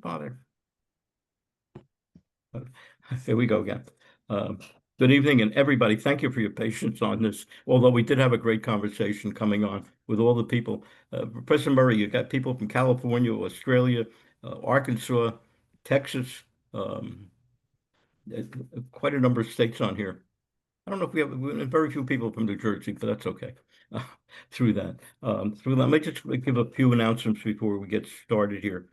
Don't bother. Here we go again. Good evening, and everybody, thank you for your patience on this, although we did have a great conversation coming on with all the people. Professor Murray, you got people from California, Australia, Arkansas, Texas, quite a number of states on here. I don't know if we have very few people from New Jersey, but that's okay. Through that, let me just give a few announcements before we get started here.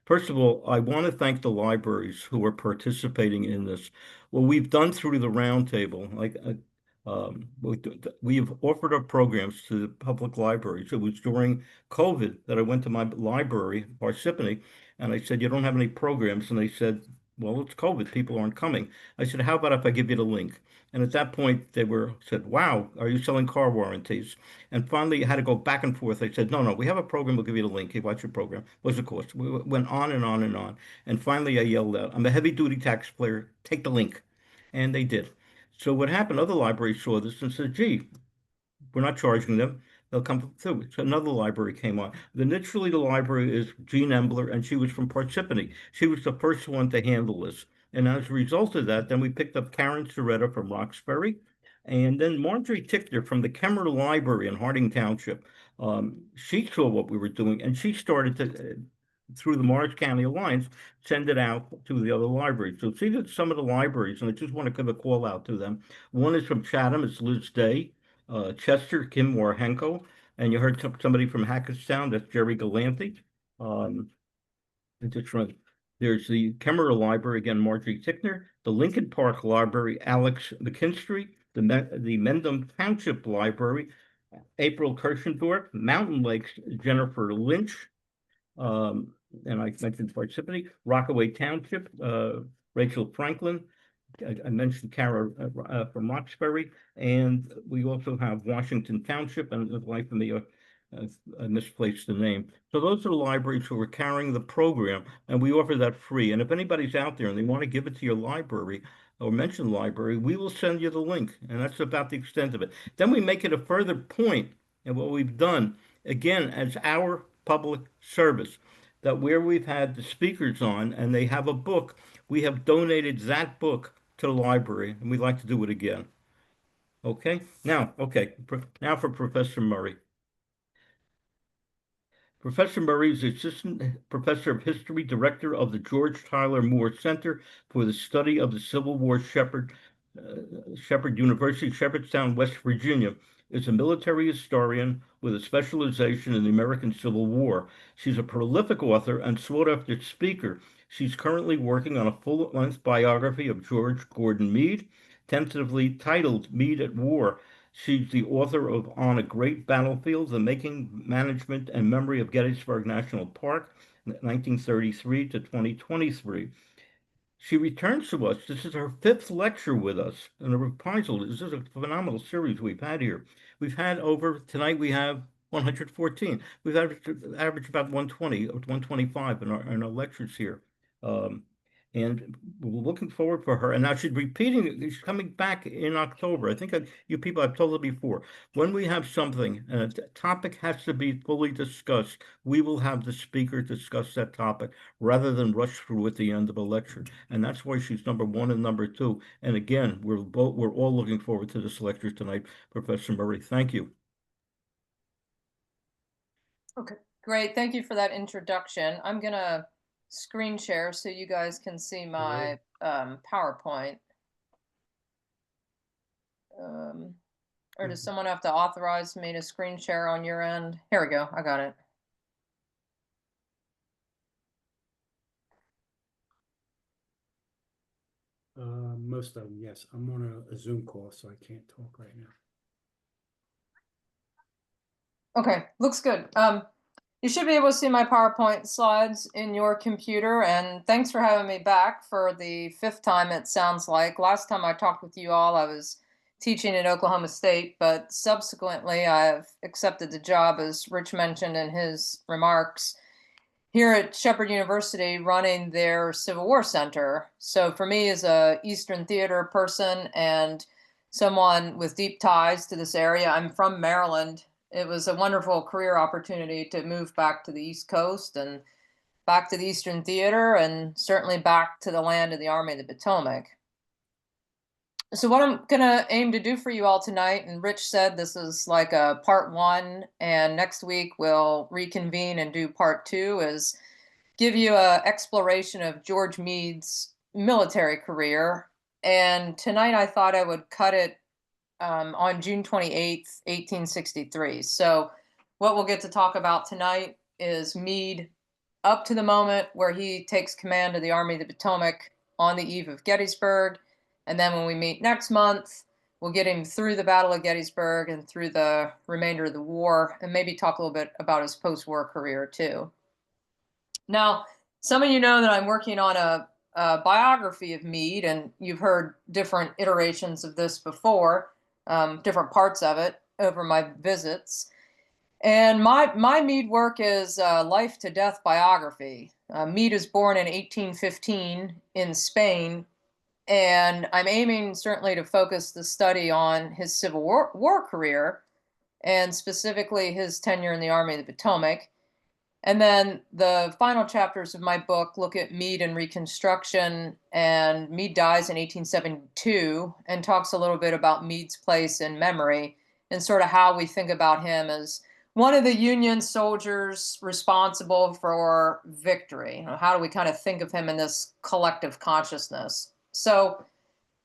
First of all, I want to thank the libraries who are participating in this. What we've done through the roundtable, we have offered our programs to the public libraries. It was during COVID that I went to my library, Parsippany, and I said, "You don't have any programs?" And they said, "Well, it's COVID, people aren't coming." I said, "How about if I give you the link?" And at that point, they said, "Wow, are you selling car warranties?" And finally, I had to go back and forth. I said, "No, we have a program. We'll give you the link. You watch your program. What's the cost?" We went on and on and on. And finally, I yelled out, "I'm a heavy-duty taxpayer. Take the link." And they did. So what happened? Other libraries saw this and said, "Gee, we're not charging them. They'll come through." So another library came on. Initially, the library is Jean Embler, and she was from Parsippany. She was the first one to handle this. And as a result of that, then we picked up Karen Soretta from Roxbury, and then Marjorie Tickner from the Kemmer Library in Harding Township. She saw what we were doing, and she started to, through the Morris County Alliance, send it out to the other libraries. So see that some of the libraries, and I just want to give a call out to them. One is from Chatham, it's Liz Day. Chester, Kim Warhenko, and you heard somebody from Hackettstown, that's Jerry Galanti. There's the Kemmerer Library, again, Marjorie Tickner, the Lincoln Park Library, Alex McKinstry, the Mendham Township Library, April Kirchendorf, Mountain Lakes, Jennifer Lynch, and I mentioned Parsippany, Rockaway Township, Rachel Franklin, I mentioned Kara from Roxbury, and we also have Washington Township, and the life of me, I misplaced the name. So those are the libraries who are carrying the program, and we offer that free. And if anybody's out there and they want to give it to your library or mention library, we will send you the link, and that's about the extent of it. Then we make it a further point, and what we've done, again, as our public service, that where we've had the speakers on and they have a book, we have donated that book to the library, and we'd like to do it again. Okay, now for Professor Murray. Professor Murray is Assistant Professor of History, Director of the George Tyler Moore Center for the Study of the Civil War, Shepherd University, Shepherdstown, West Virginia. Is a military historian with a specialization in the American Civil War. She's a prolific author and sought-after speaker. She's currently working on a full-length biography of George Gordon Meade, tentatively titled Meade at War. She's the author of On a Great Battlefield, The Making, Management, and Memory of Gettysburg National Park, 1933 to 2023. She returns to us. This is her fifth lecture with us in a reprisal. This is a phenomenal series we've had here. We've had tonight we have 114. We've averaged about 120 or 125 in our lectures here. And we're looking forward for her. And now she's she's coming back in October. I think you people, I've told her before, when we have something, and a topic has to be fully discussed, we will have the speaker discuss that topic rather than rush through at the end of a lecture. And that's why she's number one and number two. And again, we're all looking forward to this lecture tonight. Professor Murray, thank you. Okay, great. Thank you for that introduction. I'm going to screen share so you guys can see my PowerPoint. Or does someone have to authorize me to screen share on your end? Here we go. I got it. Most of them, yes. I'm on a Zoom call, so I can't talk right now. Okay, looks good. You should be able to see my PowerPoint slides in your computer, and thanks for having me back for the fifth time, it sounds like. Last time I talked with you all, I was teaching at Oklahoma State, but subsequently I've accepted the job, as Rich mentioned in his remarks, here at Shepherd University running their Civil War Center. So for me as a Eastern Theater person and someone with deep ties to this area, I'm from Maryland. It was a wonderful career opportunity to move back to the East Coast, and back to the Eastern Theater, and certainly back to the land of the Army of the Potomac. So what I'm going to aim to do for you all tonight, and Rich said this is like a part 1, and next week we'll reconvene and do part 2, is give you an exploration of George Meade's military career. And tonight I thought I would cut it on June 28th, 1863. So what we'll get to talk about tonight is Meade up to the moment where he takes command of the Army of the Potomac on the eve of Gettysburg. And then when we meet next month, we'll get him through the Battle of Gettysburg and through the remainder of the war, and maybe talk a little bit about his post-war career too. Now, some of you know that I'm working on a biography of Meade, and you've heard different iterations of this before, different parts of it over my visits. And my Meade work is life to death biography. Meade is born in 1815 in Spain, and I'm aiming certainly to focus the study on his Civil War career, and specifically his tenure in the Army of the Potomac. And then the final chapters of my book look at Meade and Reconstruction, and Meade dies in 1872, and talks a little bit about Meade's place in memory and sort of how we think about him as one of the Union soldiers responsible for victory. You know, how do we kind of think of him in this collective consciousness? So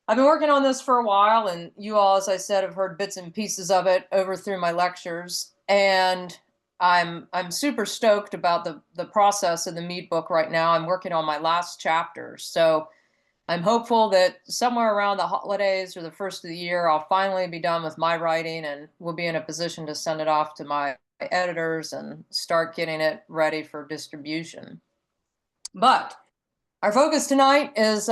I've been working on this for a while, and you all, as I said, have heard bits and pieces of it over through my lectures. And I'm super stoked about the process of the Meade book right now. I'm working on my last chapter. So I'm hopeful that somewhere around the holidays or the first of the year, I'll finally be done with my writing, and we'll be in a position to send it off to my editors and start getting it ready for distribution. But our focus tonight is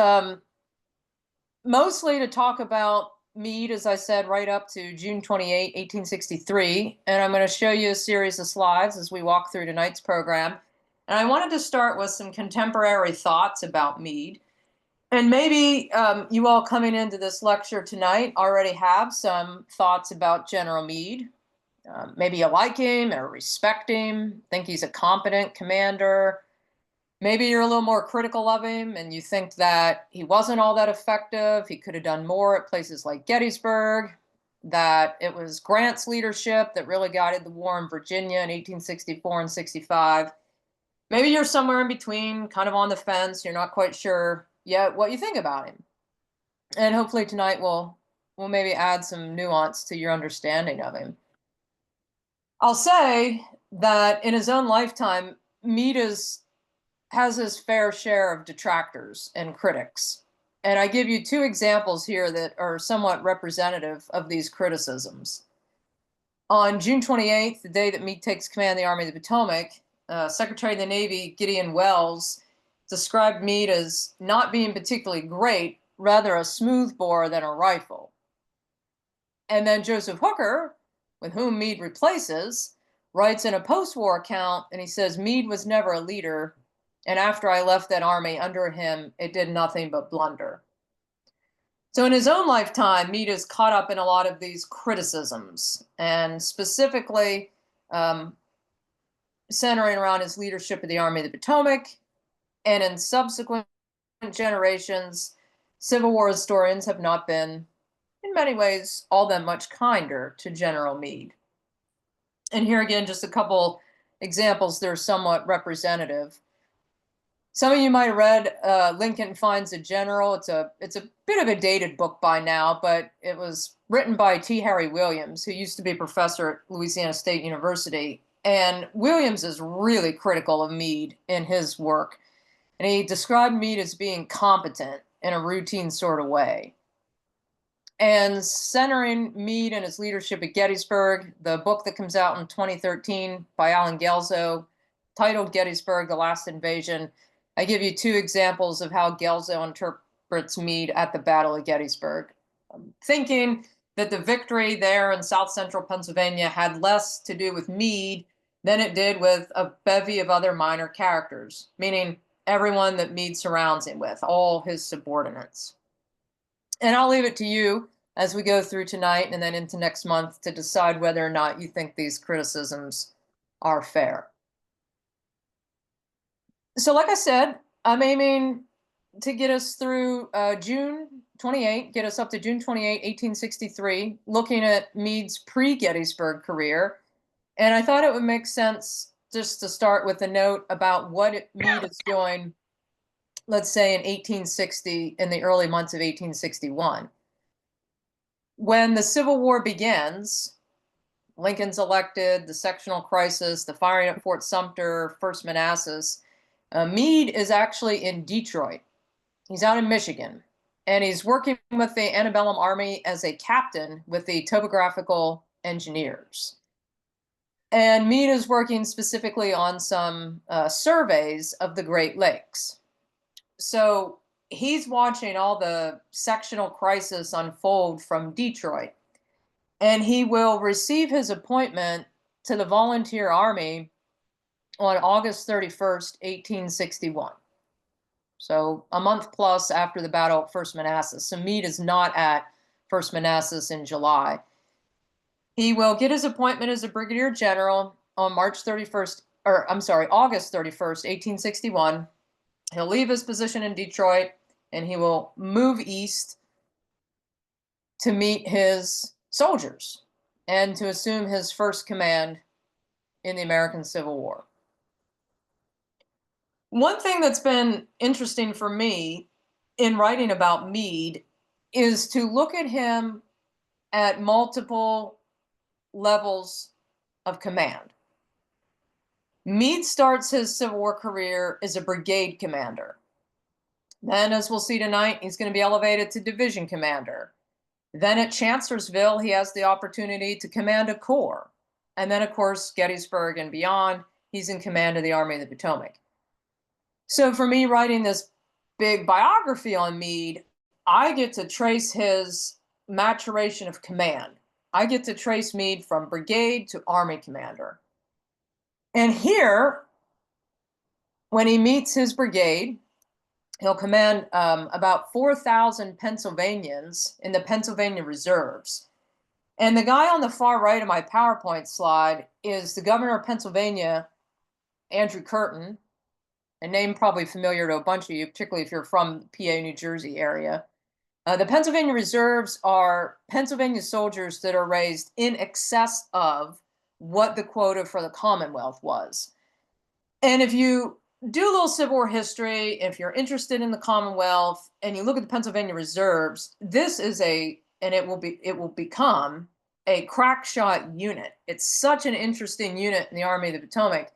mostly to talk about Meade, as I said, right up to June 28, 1863. And I'm going to show you a series of slides as we walk through tonight's program. And I wanted to start with some contemporary thoughts about Meade. And maybe you all coming into this lecture tonight already have some thoughts about General Meade. Maybe you like him or respect him, think he's a competent commander. Maybe you're a little more critical of him and you think that he wasn't all that effective. He could have done more at places like Gettysburg, that it was Grant's leadership that really guided the war in Virginia in 1864 and 65. Maybe you're somewhere in between, kind of on the fence. You're not quite sure yet what you think about him. And hopefully tonight we'll maybe add some nuance to your understanding of him. I'll say that in his own lifetime, Meade has his fair share of detractors and critics. And I give you 2 examples here that are somewhat representative of these criticisms. On June 28th, the day that Meade takes command of the Army of the Potomac, Secretary of the Navy Gideon Welles described Meade as not being particularly great, rather a smoothbore than a rifle. And then Joseph Hooker, with whom Meade replaces, writes in a post-war account, and he says, Meade was never a leader, and after I left that army under him, it did nothing but blunder. So in his own lifetime, Meade is caught up in a lot of these criticisms, and specifically centering around his leadership of the Army of the Potomac. And in subsequent generations, Civil War historians have not been, in many ways, all that much kinder to General Meade. And here again, just a couple examples that are somewhat representative. Some of you might have read Lincoln Finds a General. It's a bit of a dated book by now, but it was written by T. Harry Williams, who used to be a professor at Louisiana State University. And Williams is really critical of Meade in his work. And he described Meade as being competent in a routine sort of way. And centering Meade and his leadership at Gettysburg, the book that comes out in 2013 by Alan Gelzo, titled Gettysburg, The Last Invasion, I give you 2 examples of how Gelzo interprets Meade at the Battle of Gettysburg, thinking that the victory there in South Central Pennsylvania had less to do with Meade than it did with a bevy of other minor characters, meaning everyone that Meade surrounds him with, all his subordinates. And I'll leave it to you as we go through tonight and then into next month to decide whether or not you think these criticisms are fair. So like I said, I'm aiming to get us through June 28, get us up to June 28, 1863, looking at Meade's pre-Gettysburg career. And I thought it would make sense just to start with a note about what Meade is doing, let's say in 1860, in the early months of 1861. When the Civil War begins, Lincoln's elected, the sectional crisis, the firing at Fort Sumter, First Manassas, Meade is actually in Detroit. He's out in Michigan, and he's working with the antebellum army as a captain with the topographical engineers. And Meade is working specifically on some surveys of the Great Lakes. So he's watching all the sectional crisis unfold from Detroit. And he will receive his appointment to the Volunteer Army on August 31st, 1861. So a month plus after the battle at First Manassas. So Meade is not at First Manassas in July. He will get his appointment as a brigadier general on August 31st, 1861. He'll leave his position in Detroit and he will move east to meet his soldiers and to assume his first command in the American Civil War. One thing that's been interesting for me in writing about Meade is to look at him at multiple levels of command. Meade starts his Civil War career as a brigade commander. Then, as we'll see tonight, he's going to be elevated to division commander. Then at Chancellorsville, he has the opportunity to command a corps. And then, of course, Gettysburg and beyond, he's in command of the Army of the Potomac. So for me, writing this big biography on Meade, I get to trace his maturation of command. I get to trace Meade from brigade to army commander. And here, when he meets his brigade, he'll command about 4,000 Pennsylvanians in the Pennsylvania Reserves. And the guy on the far right of my PowerPoint slide is the governor of Pennsylvania, Andrew Curtin, a name probably familiar to a bunch of you, particularly if you're from the PA, New Jersey area. The Pennsylvania Reserves are Pennsylvania soldiers that are raised in excess of what the quota for the Commonwealth was. And if you do a little Civil War history, if you're interested in the Commonwealth, and you look at the Pennsylvania Reserves, this is it will become a crack shot unit. It's such an interesting unit in the Army of the Potomac.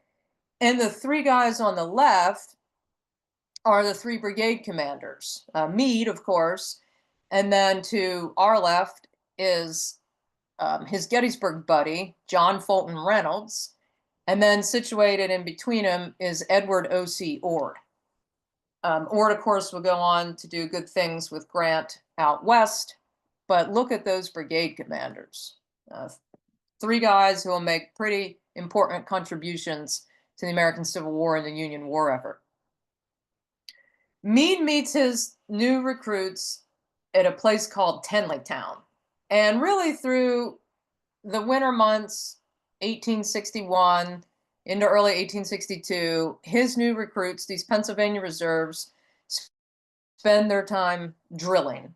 And the three guys on the left are the three brigade commanders. Meade, of course, and then to our left is his Gettysburg buddy, John Fulton Reynolds. And then situated in between them is Edward O.C. Ord. Ord, of course, will go on to do good things with Grant out west. But look at those brigade commanders. Three guys who will make pretty important contributions to the American Civil War and the Union war effort. Meade meets his new recruits at a place called Tenleytown. And really through the winter months, 1861 into early 1862, his new recruits, these Pennsylvania Reserves, spend their time drilling,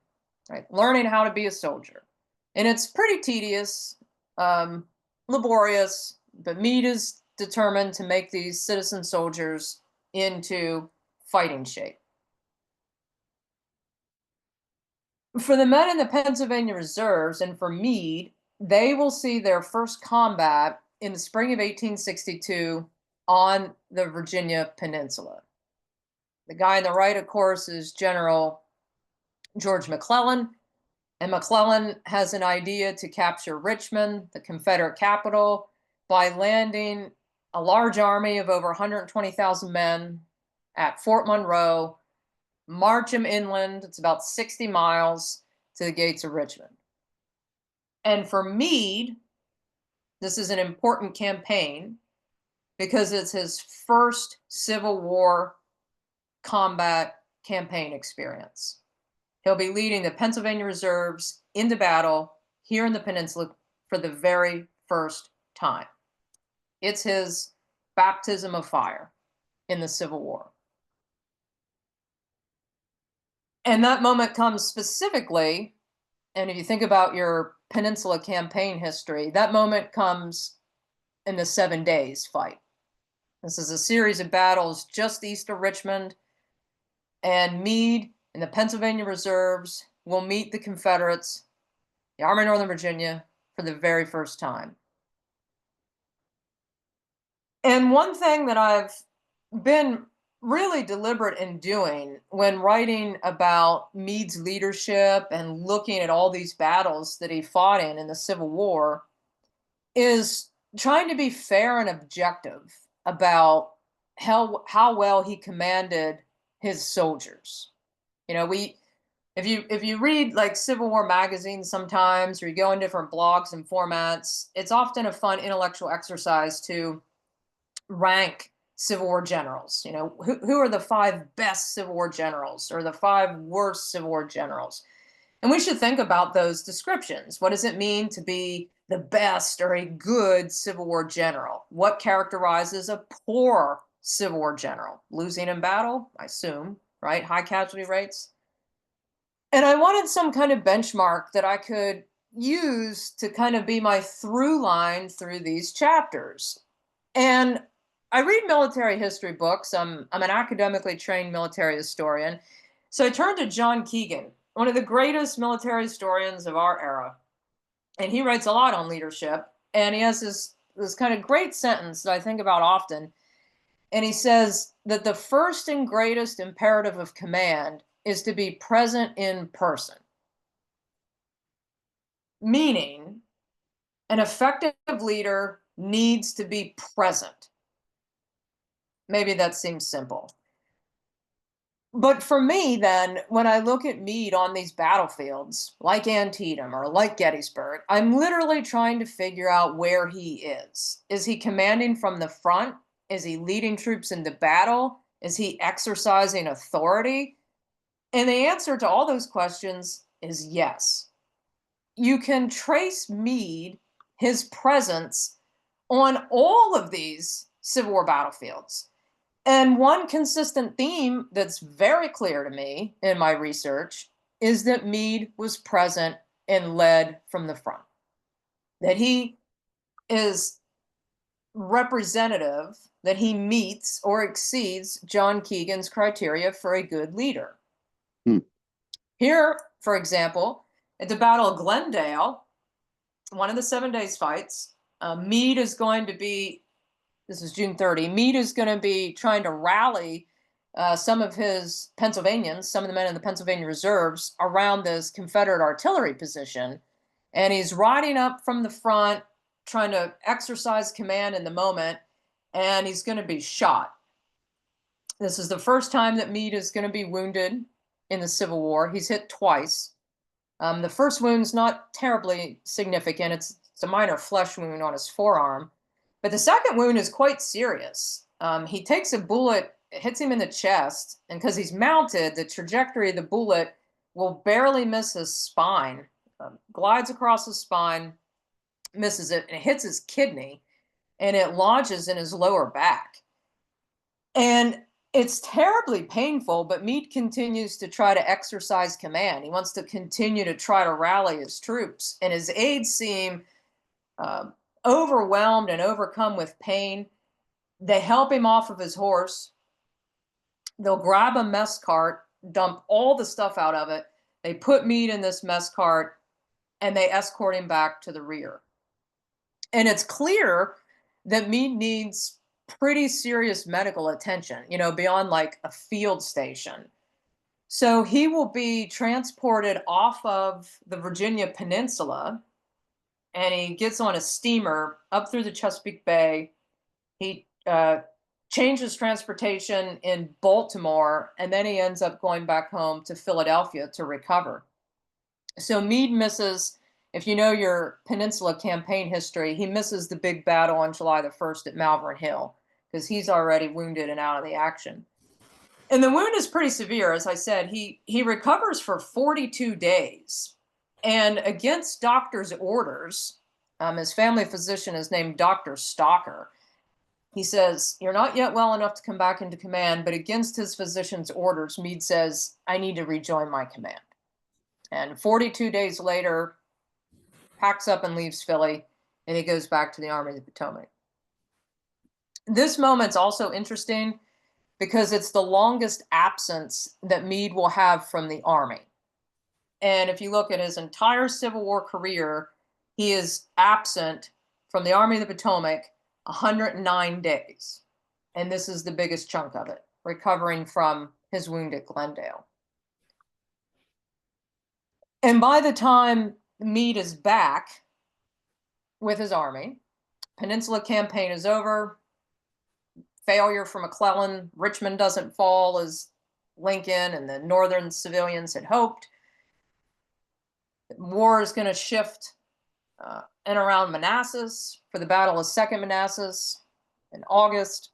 right? Learning how to be a soldier. And it's pretty tedious, laborious, but Meade is determined to make these citizen soldiers into fighting shape. For the men in the Pennsylvania Reserves and for Meade, they will see their first combat in the spring of 1862 on the Virginia Peninsula. The guy on the right, of course, is General George McClellan, and McClellan has an idea to capture Richmond, the Confederate capital, by landing a large army of over 120,000 men at Fort Monroe, march them inland, it's about 60 miles, to the gates of Richmond. And for Meade, this is an important campaign because it's his first Civil War combat campaign experience. He'll be leading the Pennsylvania Reserves into battle here in the peninsula for the very first time. It's his baptism of fire. in the Civil War. And that moment comes specifically, and if you think about your Peninsula campaign history, that moment comes in the 7 Days fight. This is a series of battles just east of Richmond, and Meade and the Pennsylvania Reserves will meet the Confederates, the Army of Northern Virginia, for the very first time. And one thing that I've been really deliberate in doing when writing about Meade's leadership and looking at all these battles that he fought in the Civil War is trying to be fair and objective about how well he commanded his soldiers. You know, if you read like Civil War magazines sometimes, or you go in different blogs and formats, it's often a fun intellectual exercise to rank Civil War generals. You know, who are the 5 best Civil War generals or the 5 worst Civil War generals? And we should think about those descriptions. What does it mean to be the best or a good Civil War general? What characterizes a poor Civil War general? Losing in battle, I assume, right? High casualty rates. And I wanted some kind of benchmark that I could use to kind of be my through line through these chapters. And I read military history books. I'm an academically trained military historian. So I turned to John Keegan, one of the greatest military historians of our era. And he writes a lot on leadership. And he has this kind of great sentence that I think about often. And he says that the first and greatest imperative of command is to be present in person. Meaning, an effective leader needs to be present. Maybe that seems simple. But for me, then, when I look at Meade on these battlefields, like Antietam or like Gettysburg, I'm literally trying to figure out where he is. Is he commanding from the front? Is he leading troops into battle? Is he exercising authority? And the answer to all those questions is yes. You can trace Meade, his presence, on all of these Civil War battlefields. And one consistent theme that's very clear to me in my research is that Meade was present and led from the front. That he is representative, that he meets or exceeds John Keegan's criteria for a good leader. Here, for example, at the Battle of Glendale, one of the 7 Days fights, Meade is going to be, this is June 30, Meade is going to be trying to rally some of his Pennsylvanians, some of the men in the Pennsylvania Reserves, around this Confederate artillery position. And he's riding up from the front, trying to exercise command in the moment, and he's going to be shot. This is the first time that Meade is going to be wounded in the Civil War. He's hit twice. The first wound's not terribly significant. It's a minor flesh wound on his forearm. But the second wound is quite serious. He takes a bullet, it hits him in the chest, and because he's mounted, the trajectory of the bullet will barely miss his spine, glides across his spine, misses it, and it hits his kidney, and it lodges in his lower back. And it's terribly painful, but Meade continues to try to exercise command. He wants to continue to try to rally his troops, and his aides seem overwhelmed and overcome with pain. They help him off of his horse. They'll grab a mess cart, dump all the stuff out of it. They put Meade in this mess cart, and they escort him back to the rear. And it's clear that Meade needs pretty serious medical attention, you know, beyond like a field station. So he will be transported off of the Virginia Peninsula, and he gets on a steamer up through the Chesapeake Bay. He changes transportation in Baltimore, and then he ends up going back home to Philadelphia to recover. So Meade misses, if you know your Peninsula campaign history, he misses the big battle on July the 1st at Malvern Hill because he's already wounded and out of the action. And the wound is pretty severe. As I said, he recovers for 42 days. And against doctor's orders, his family physician is named Dr. Stalker. He says, "You're not yet well enough to come back into command," but against his physician's orders, Meade says, "I need to rejoin my command." And 42 days later, packs up and leaves Philly, and he goes back to the Army of the Potomac. This moment's also interesting because it's the longest absence that Meade will have from the Army. And if you look at his entire Civil War career, he is absent from the Army of the Potomac 109 days. And this is the biggest chunk of it, recovering from his wound at Glendale. And by the time Meade is back with his army, Peninsula Campaign is over, failure for McClellan, Richmond doesn't fall as Lincoln and the Northern civilians had hoped. War is going to shift in around Manassas for the Battle of Second Manassas in August.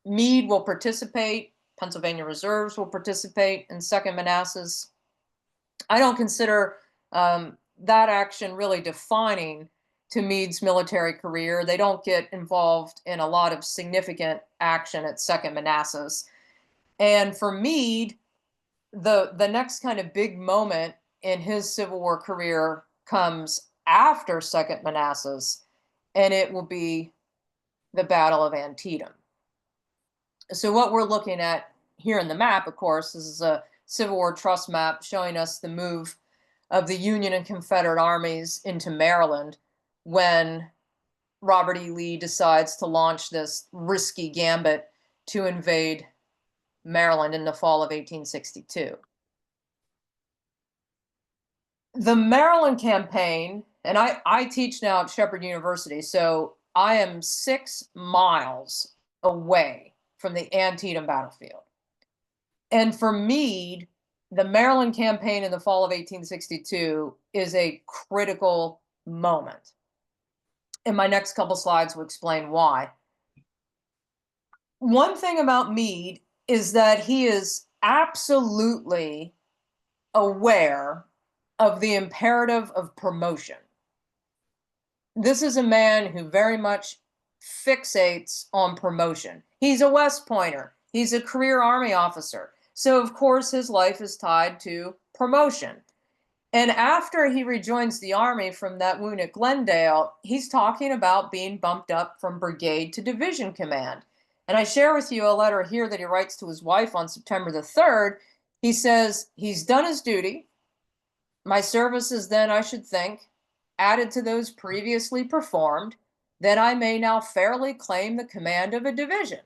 Meade will participate, Pennsylvania reserves will participate in Second Manassas. I don't consider that action really defining to Meade's military career. They don't get involved in a lot of significant action at Second Manassas. And for Meade, the next kind of big moment in his Civil War career comes after Second Manassas, and it will be the Battle of Antietam. So what we're looking at here in the map, of course, is a Civil War trust map showing us the move of the Union and Confederate armies into Maryland when Robert E. Lee decides to launch this risky gambit to invade Maryland in the fall of 1862. The Maryland campaign, and I teach now at Shepherd University, so I am 6 miles away from the Antietam battlefield. And for Meade, the Maryland campaign in the fall of 1862 is a critical moment. And my next couple slides will explain why. One thing about Meade is that he is absolutely aware of the imperative of promotion. This is a man who very much fixates on promotion. He's a West Pointer. He's a career Army officer. So, of course, his life is tied to promotion. And after he rejoins the Army from that wound at Glendale, he's talking about being bumped up from brigade to division command. And I share with you a letter here that he writes to his wife on September the 3rd. He says, "He's done his duty. My services then, I should think, added to those previously performed, that I may now fairly claim the command of a division."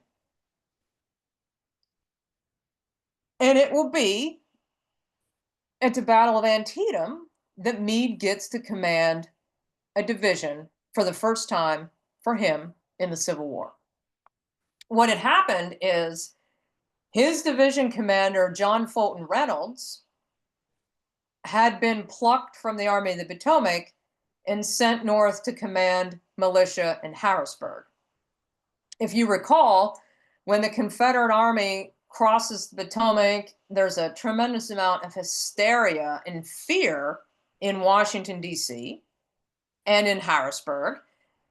And it will be at the Battle of Antietam that Meade gets to command a division for the first time for him in the Civil War. What had happened is his division commander, John Fulton Reynolds, had been plucked from the Army of the Potomac and sent north to command militia in Harrisburg. If you recall, when the Confederate Army crosses the Potomac, there's a tremendous amount of hysteria and fear in Washington, D.C. and in Harrisburg.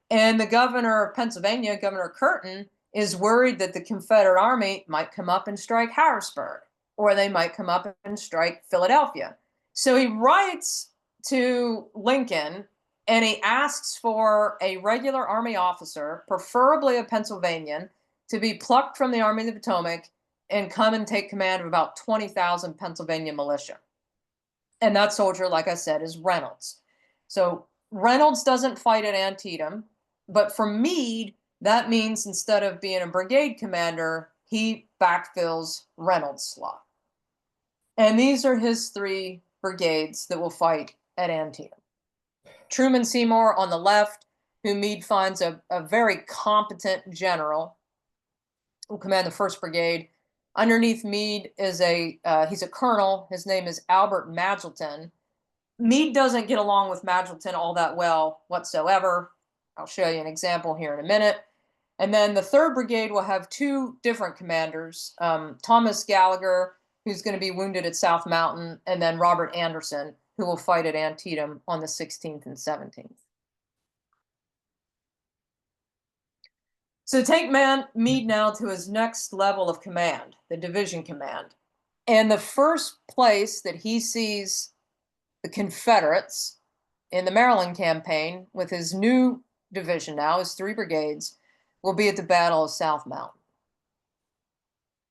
And the governor of Pennsylvania, Governor Curtin, is worried that the Confederate Army might come up and strike Harrisburg, or they might come up and strike Philadelphia. So he writes to Lincoln and he asks for a regular Army officer, preferably a Pennsylvanian, to be plucked from the Army of the Potomac and come and take command of about 20,000 Pennsylvania militia. And that soldier, like I said, is Reynolds. So Reynolds doesn't fight at Antietam, but for Meade, that means instead of being a brigade commander, he backfills Reynolds' slot. And these are his 3 brigades that will fight at Antietam. Truman Seymour on the left, who Meade finds a very competent general, will command the 1st Brigade. Underneath Meade is he's a colonel. His name is Albert Magilton. Meade doesn't get along with Magilton all that well whatsoever. I'll show you an example here in a minute. And then the 3rd Brigade will have 2 different commanders, Thomas Gallagher, who's going to be wounded at South Mountain, and then Robert Anderson, who will fight at Antietam on the 16th and 17th. So take Meade now to his next level of command, the division command. And the first place that he sees the Confederates in the Maryland campaign with his new division now, his 3 brigades, will be at the Battle of South Mountain.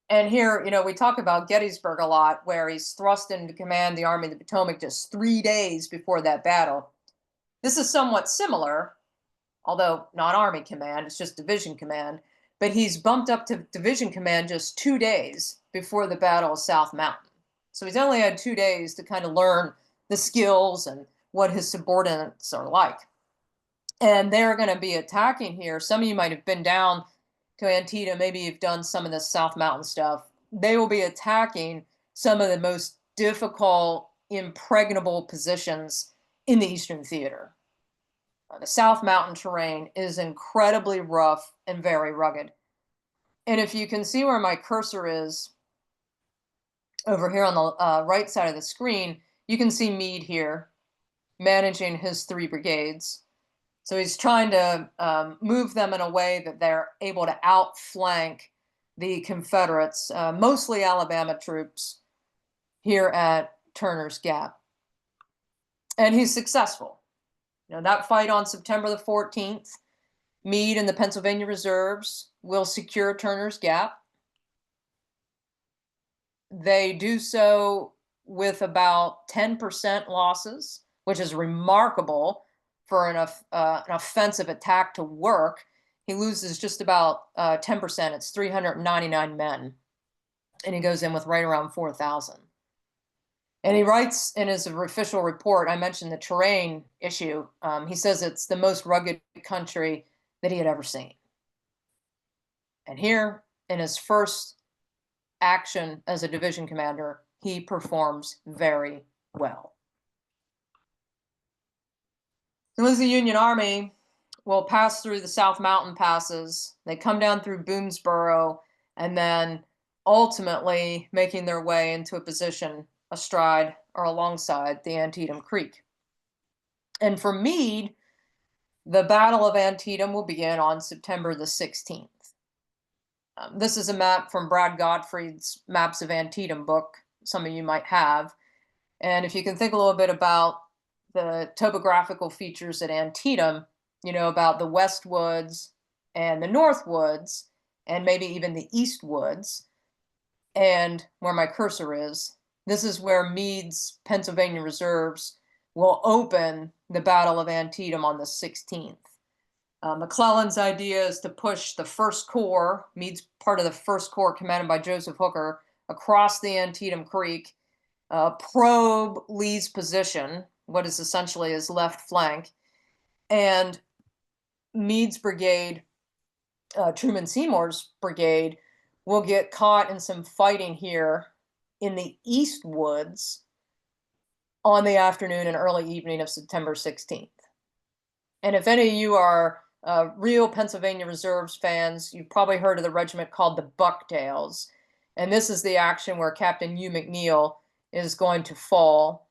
And here, we talk about Gettysburg a lot, where he's thrust into command the Army of the Potomac just 3 days before that battle. This is somewhat similar, although not Army command, it's just division command. But he's bumped up to division command just 2 days before the Battle of South Mountain. So he's only had 2 days to kind of learn the skills and what his subordinates are like. And they're going to be attacking here. Some of you might have been down to Antietam. Maybe you've done some of the South Mountain stuff. They will be attacking some of the most difficult, impregnable positions in the Eastern Theater. The South Mountain terrain is incredibly rough and very rugged. And if you can see where my cursor is over here on the right side of the screen, you can see Meade here managing his 3 brigades. So he's trying to move them in a way that they're able to outflank the Confederates, mostly Alabama troops, here at Turner's Gap. And he's successful. That fight on September the 14th, Meade and the Pennsylvania Reserves will secure Turner's Gap. They do so with about 10% losses, which is remarkable for an offensive attack to work. He loses just about 10%. It's 399 men. And he goes in with right around 4,000. And he writes in his official report, I mentioned the terrain issue. He says it's the most rugged country that he had ever seen. And here, in his first action as a division commander, he performs very well. So as the Union Army will pass through the South Mountain passes, they come down through Boonesboro, and then ultimately making their way into a position astride or alongside the Antietam Creek. And for Meade, the Battle of Antietam will begin on September the 16th. This is a map from Brad Gottfried's Maps of Antietam book, some of you might have. And if you can think a little bit about the topographical features at Antietam, about the West Woods and the North Woods, and maybe even the East Woods, and where my cursor is, this is where Meade's Pennsylvania Reserves will open the Battle of Antietam on the 16th. McClellan's idea is to push the First Corps, Meade's part of the First Corps commanded by Joseph Hooker, across the Antietam Creek, probe Lee's position, what is essentially his left flank, and Meade's brigade, Truman Seymour's brigade, will get caught in some fighting here in the East Woods on the afternoon and early evening of September 16th. And if any of you are real Pennsylvania Reserves fans, you've probably heard of the regiment called the Bucktails. And this is the action where Captain Hugh McNeil is going to fall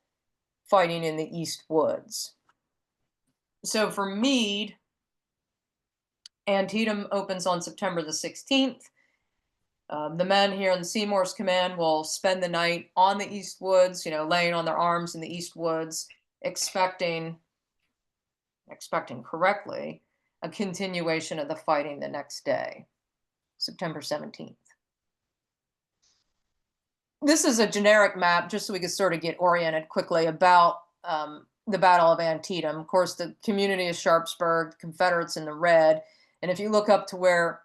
fighting in the East Woods. So for Meade, Antietam opens on September the 16th. The men here in Seymour's command will spend the night on the East Woods, laying on their arms in the East Woods, expecting correctly a continuation of the fighting the next day, September 17th. This is a generic map, just so we could sort of get oriented quickly about the Battle of Antietam. Of course, the community is Sharpsburg, the Confederates in the red. And if you look up to where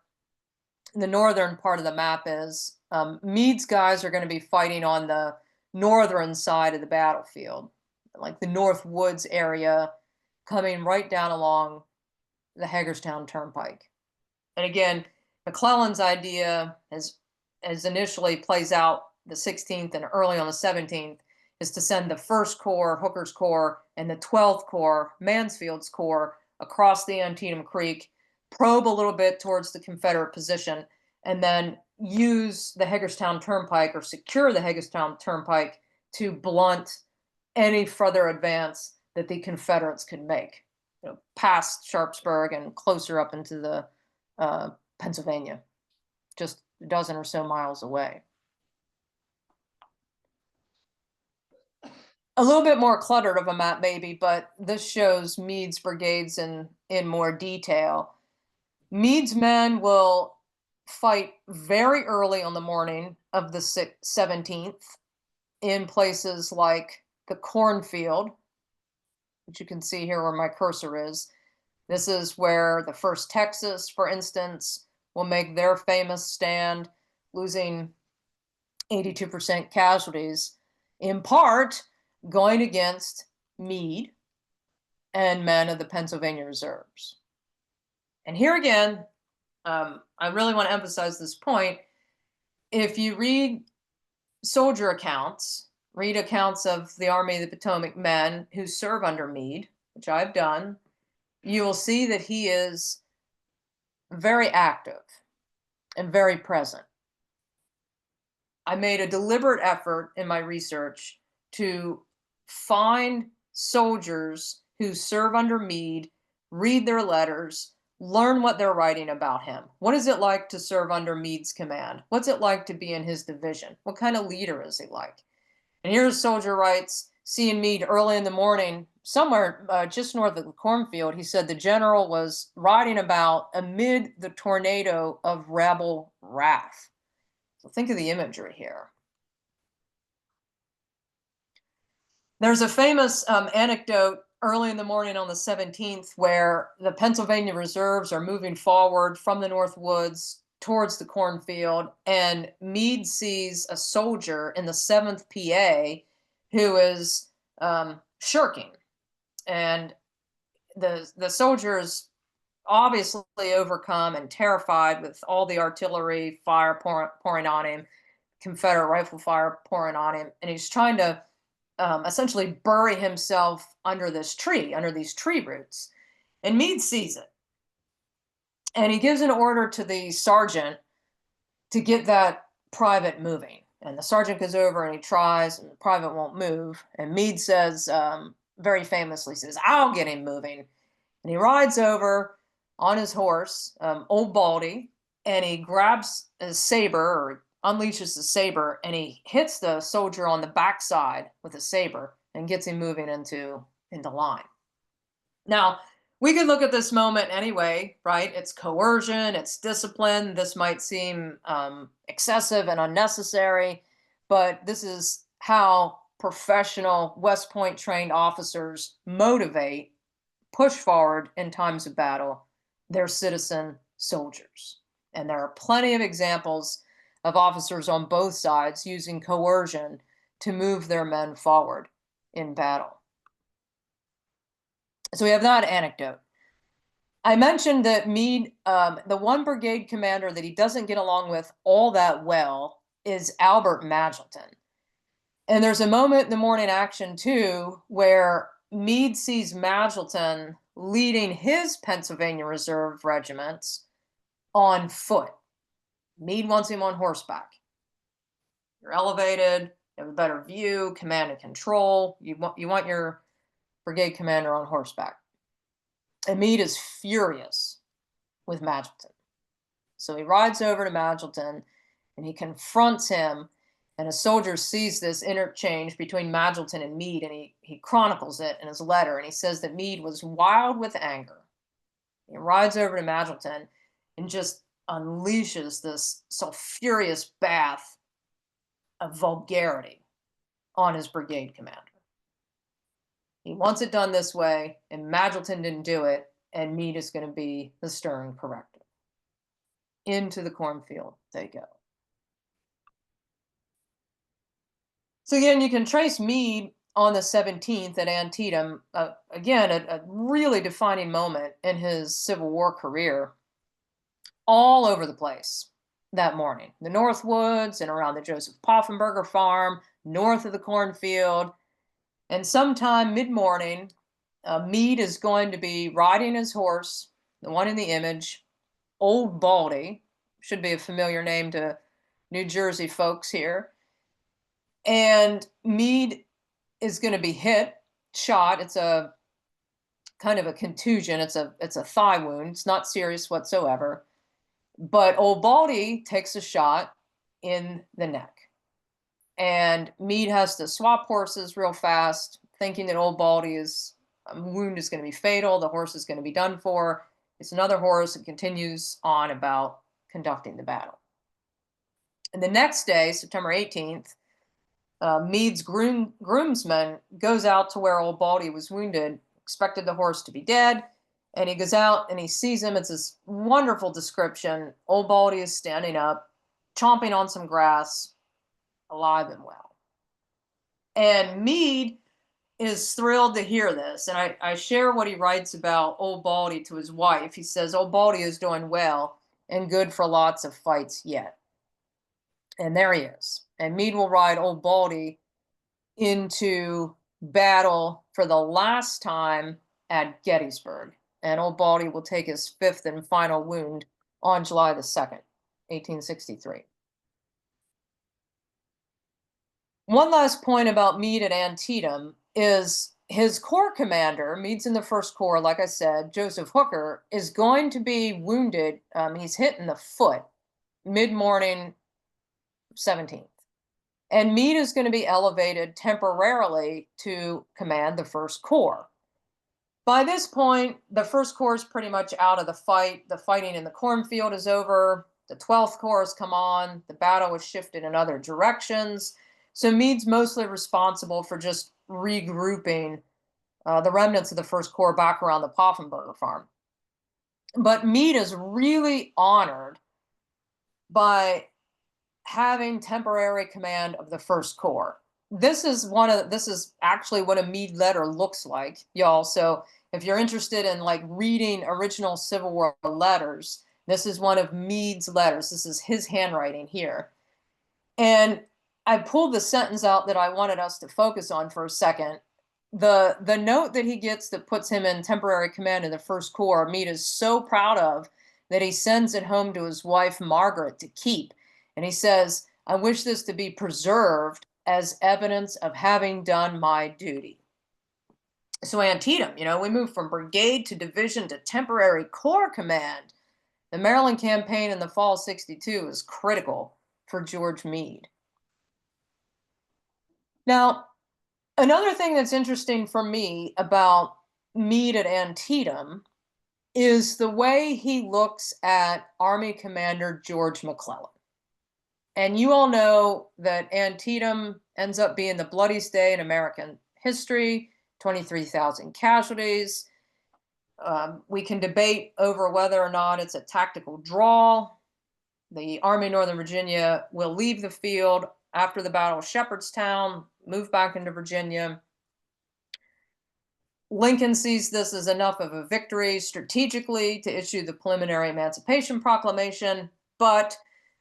the northern part of the map is, Meade's guys are going to be fighting on the northern side of the battlefield, like the North Woods area, coming right down along the Hagerstown Turnpike. And again, McClellan's idea, as initially plays out the 16th and early on the 17th, is to send the First Corps, Hooker's Corps, and the 12th Corps, Mansfield's Corps, across the Antietam Creek, probe a little bit towards the Confederate position, and then use the Hagerstown Turnpike or secure the Hagerstown Turnpike to blunt any further advance that the Confederates could make, past Sharpsburg and closer up into the Pennsylvania, just a dozen or so miles away. A little bit more cluttered of a map maybe, but this shows Meade's brigades in more detail. Meade's men will fight very early on the morning of the 17th in places like the cornfield, which you can see here where my cursor is. This is where the 1st Texas, for instance, will make their famous stand, losing 82% casualties, in part going against Meade and men of the Pennsylvania Reserves. And here again, I really want to emphasize this point. If you read soldier accounts, read accounts of the Army of the Potomac men who serve under Meade, which I've done, you will see that he is very active and very present. I made a deliberate effort in my research to find soldiers who serve under Meade, read their letters, learn what they're writing about him. What is it like to serve under Meade's command? What's it like to be in his division? What kind of leader is he like? And here's a soldier writes, seeing Meade early in the morning, somewhere just north of the cornfield, he said the general was riding about amid the tornado of rebel wrath. So think of the imagery here. There's a famous anecdote early in the morning on the 17th where the Pennsylvania Reserves are moving forward from the North Woods towards the cornfield, and Meade sees a soldier in the 7th PA who is shirking. And the soldier is obviously overcome and terrified with all the artillery fire pouring on him, Confederate rifle fire pouring on him, and he's trying to essentially bury himself under this tree, under these tree roots. And Meade sees it. And he gives an order to the sergeant to get that private moving. And the sergeant goes over and he tries, and the private won't move. And Meade says, very famously says, "I'll get him moving." And he rides over on his horse, Old Baldy, and he grabs his saber, or unleashes the saber, and he hits the soldier on the backside with a saber and gets him moving into line. Now, we could look at this moment anyway, right? It's coercion, it's discipline. This might seem excessive and unnecessary, but this is how professional West Point trained officers motivate, push forward in times of battle their citizen soldiers. And there are plenty of examples of officers on both sides using coercion to move their men forward in battle. So we have that anecdote. I mentioned that Meade, the one brigade commander that he doesn't get along with all that well is Albert Magilton. And there's a moment in the morning action too, where Meade sees Magilton leading his Pennsylvania Reserve regiments on foot. Meade wants him on horseback. You're elevated, you have a better view, command and control. You want your brigade commander on horseback. And Meade is furious with Magilton. So he rides over to Magilton and he confronts him, and a soldier sees this interchange between Magilton and Meade, and he chronicles it in his letter, and he says that Meade was wild with anger. He rides over to Magilton and just unleashes this sulfurious bath of vulgarity on his brigade commander. He wants it done this way, and Magilton didn't do it, and Meade is going to be the stern corrective. Into the cornfield they go. So again, you can trace Meade on the 17th at Antietam, again, a really defining moment in his Civil War career, all over the place that morning. The North Woods and around the Joseph Poffenberger farm, north of the cornfield. And sometime mid-morning, Meade is going to be riding his horse, the one in the image, Old Baldy, should be a familiar name to New Jersey folks here. And Meade is going to be shot. It's a kind of a contusion. It's a thigh wound. It's not serious whatsoever. But Old Baldy takes a shot in the neck. And Meade has to swap horses real fast, thinking that Old Baldy's wound is going to be fatal. The horse is going to be done for. It's another horse and continues on about conducting the battle. And the next day, September 18th, Meade's groomsman goes out to where Old Baldy was wounded, expected the horse to be dead, and he goes out and he sees him. It's this wonderful description. Old Baldy is standing up, chomping on some grass, alive and well. And Meade is thrilled to hear this. And I share what he writes about Old Baldy to his wife. He says, Old Baldy is doing well and good for lots of fights yet. And there he is. And Meade will ride Old Baldy into battle for the last time at Gettysburg. And Old Baldy will take his fifth and final wound on July the 2nd, 1863. One last point about Meade at Antietam is his corps commander, Meade's in the First Corps, like I said, Joseph Hooker, is going to be wounded. He's hit in the foot mid-morning 17th. And Meade is going to be elevated temporarily to command the First Corps. By this point, the First Corps is pretty much out of the fight. The fighting in the cornfield is over. The 12th Corps has come on. The battle was shifted in other directions. So Meade's mostly responsible for just regrouping the remnants of the First Corps back around the Poffenberger farm. But Meade is really honored by having temporary command of the First Corps. This is actually what a Meade letter looks like, y'all. So if you're interested in like reading original Civil War letters, this is one of Meade's letters. This is his handwriting here. And I pulled the sentence out that I wanted us to focus on for a second. The note that he gets that puts him in temporary command of the First Corps, Meade is so proud of that he sends it home to his wife, Margaret, to keep. And he says, I wish this to be preserved as evidence of having done my duty. So Antietam, we moved from brigade to division to temporary corps command. The Maryland campaign in the fall of '62 is critical for George Meade. Now, another thing that's interesting for me about Meade at Antietam is the way he looks at Army Commander George McClellan. And you all know that Antietam ends up being the bloodiest day in American history, 23,000 casualties. We can debate over whether or not it's a tactical draw. The Army of Northern Virginia will leave the field after the Battle of Shepherdstown, move back into Virginia. Lincoln sees this as enough of a victory strategically to issue the preliminary Emancipation Proclamation, but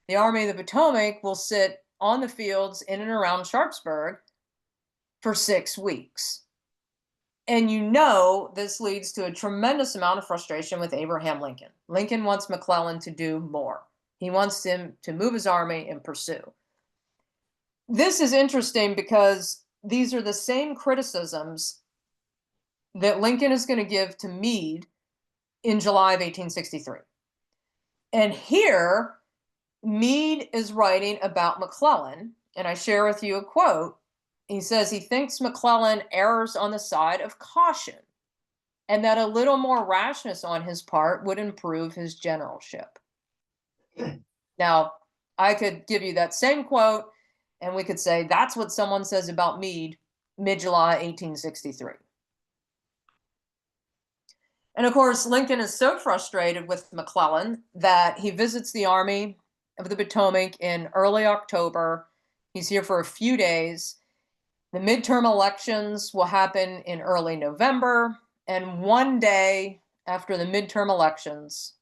the Army of the Potomac will sit on the fields in and around Sharpsburg for 6 weeks. And this leads to a tremendous amount of frustration with Abraham Lincoln. Lincoln wants McClellan to do more. He wants him to move his army and pursue. This is interesting because these are the same criticisms that Lincoln is going to give to Meade in July of 1863. And here, Meade is writing about McClellan, and I share with you a quote. He says he thinks McClellan errs on the side of caution, and that a little more rashness on his part would improve his generalship. Now, I could give you that same quote, and we could say that's what someone says about Meade mid-July 1863. And of course, Lincoln is so frustrated with McClellan that he visits the Army of the Potomac in early October. He's here for a few days. The midterm elections will happen in early November, and one day after the midterm elections,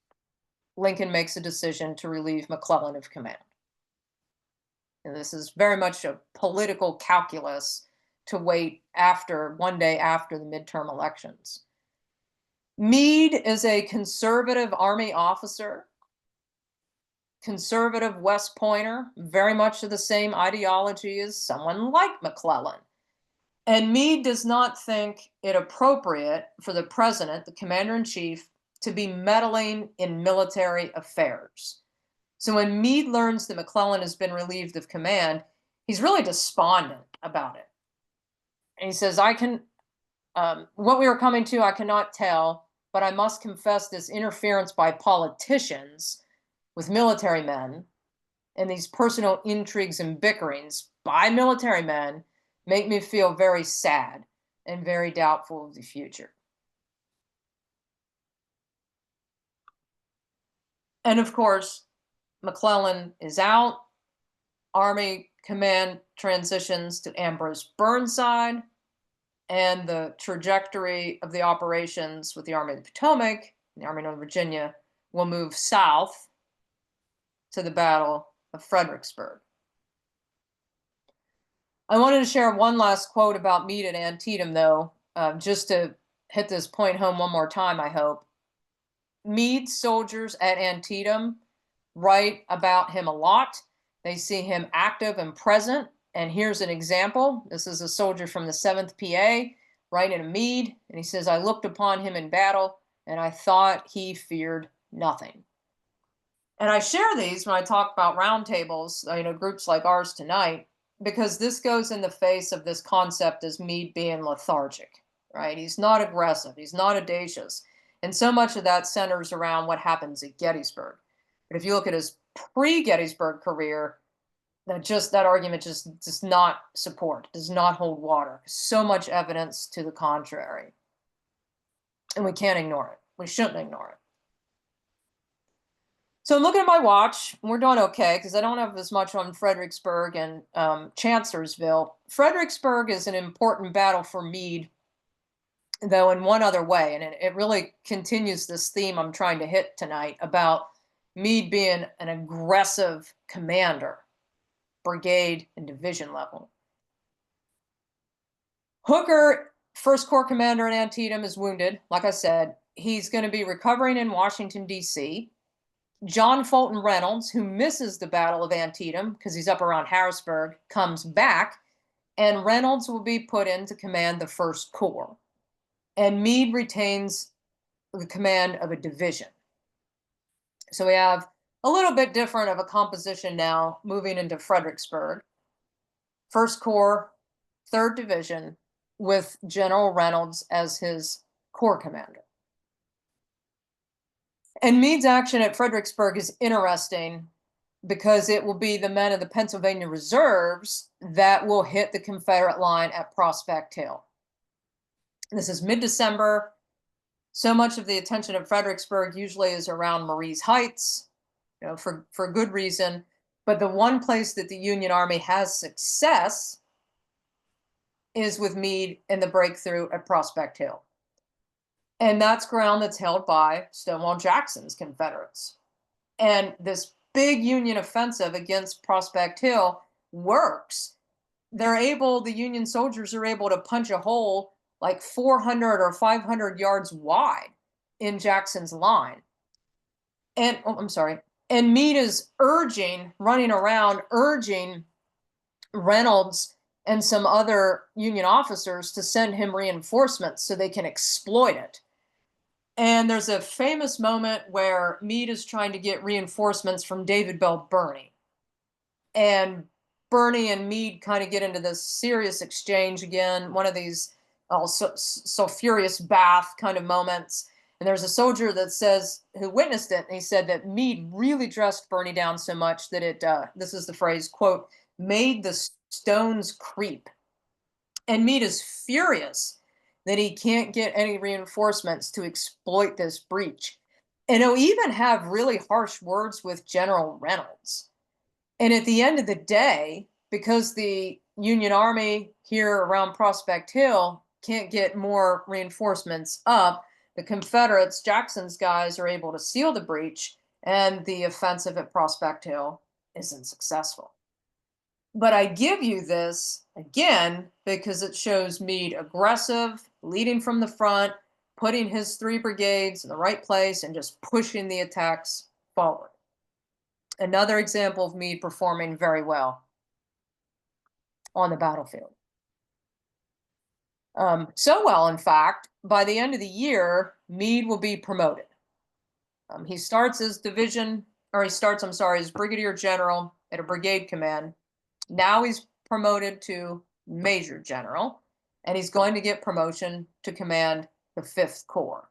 Lincoln makes a decision to relieve McClellan of command. And this is very much a political calculus to wait one day after the midterm elections. Meade is a conservative Army officer, conservative West Pointer, very much of the same ideology as someone like McClellan. And Meade does not think it appropriate for the president, the commander-in-chief, to be meddling in military affairs. So when Meade learns that McClellan has been relieved of command, he's really despondent about it. And he says, what we are coming to, I cannot tell, but I must confess this interference by politicians with military men and these personal intrigues and bickerings by military men make me feel very sad and very doubtful of the future. And of course, McClellan is out. Army command transitions to Ambrose Burnside, and the trajectory of the operations with the Army of the Potomac and the Army of Northern Virginia will move south to the Battle of Fredericksburg. I wanted to share one last quote about Meade at Antietam, though, just to hit this point home one more time, I hope. Meade's soldiers at Antietam write about him a lot. They see him active and present. And here's an example. This is a soldier from the 7th PA writing to Meade. And he says, I looked upon him in battle and I thought he feared nothing. And I share these when I talk about roundtables, groups like ours tonight, because this goes in the face of this concept as Meade being lethargic, right? He's not aggressive. He's not audacious. And so much of that centers around what happens at Gettysburg. But if you look at his pre-Gettysburg career, that argument just does not support, does not hold water. So much evidence to the contrary. And we can't ignore it. We shouldn't ignore it. So I'm looking at my watch. We're doing okay because I don't have as much on Fredericksburg and Chancellorsville. Fredericksburg is an important battle for Meade, though, in one other way. And it really continues this theme I'm trying to hit tonight about Meade being an aggressive commander, brigade and division level. Hooker, 1st Corps commander in Antietam, is wounded. Like I said, he's going to be recovering in Washington, D.C. John Fulton Reynolds, who misses the Battle of Antietam because he's up around Harrisburg, comes back, and Reynolds will be put in to command the 1st Corps. And Meade retains the command of a division. So we have a little bit different of a composition now moving into Fredericksburg. 1st Corps, 3rd Division, with General Reynolds as his corps commander. And Meade's action at Fredericksburg is interesting because it will be the men of the Pennsylvania Reserves that will hit the Confederate line at Prospect Hill. This is mid-December. So much of the attention at Fredericksburg usually is around Marie's Heights, for good reason. But the one place that the Union Army has success is with Meade and the breakthrough at Prospect Hill. And that's ground that's held by Stonewall Jackson's Confederates. And this big Union offensive against Prospect Hill works. The Union soldiers are able to punch a hole like 400 or 500 yards wide in Jackson's line. And Meade is running around urging Reynolds and some other Union officers to send him reinforcements so they can exploit it. And there's a famous moment where Meade is trying to get reinforcements from David Bell Birney. And Birney and Meade kind of get into this serious exchange again, one of these sulfurious bath kind of moments. And there's a soldier who witnessed it, and he said that Meade really dressed Birney down so much that it, this is the phrase, quote, made the stones creep. And Meade is furious that he can't get any reinforcements to exploit this breach. And he'll even have really harsh words with General Reynolds. And at the end of the day, because the Union Army here around Prospect Hill can't get more reinforcements up, the Confederates, Jackson's guys, are able to seal the breach, and the offensive at Prospect Hill isn't successful. But I give you this, again, because it shows Meade aggressive, leading from the front, putting his 3 brigades in the right place, and just pushing the attacks forward. Another example of Meade performing very well on the battlefield. So well, in fact, by the end of the year, Meade will be promoted. He starts as division or he starts, I'm sorry, as brigadier general at a brigade command. Now he's promoted to major general, and he's going to get promotion to command the 5th Corps.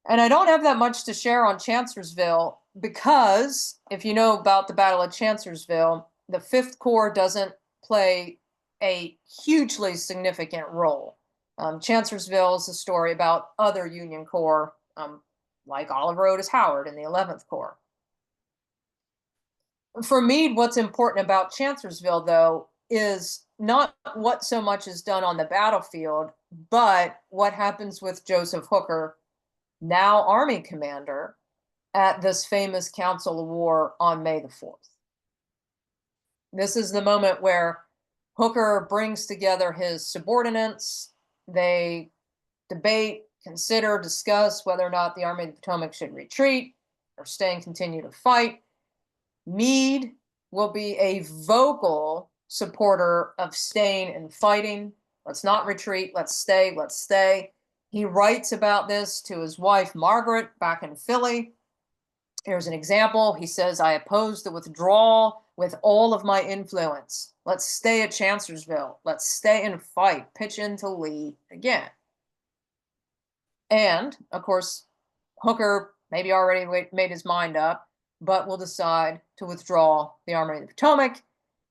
And I don't have that much to share on Chancellorsville because if you know about the Battle of Chancellorsville, the 5th Corps doesn't play a hugely significant role. Chancellorsville is a story about other Union Corps, like Oliver Otis Howard in the 11th Corps. For Meade, what's important about Chancellorsville, though, is not what so much is done on the battlefield, but what happens with Joseph Hooker, now Army commander, at this famous Council of War on May the 4th. This is the moment where Hooker brings together his subordinates. They debate, consider, discuss whether or not the Army of the Potomac should retreat or stay and continue to fight. Meade will be a vocal supporter of staying and fighting. Let's not retreat. Let's stay. Let's stay. He writes about this to his wife, Margaret, back in Philly. Here's an example. He says, I oppose the withdrawal with all of my influence. Let's stay at Chancellorsville. Let's stay and fight. Pitch into Lee again. And, of course, Hooker maybe already made his mind up, but will decide to withdraw the Army of the Potomac.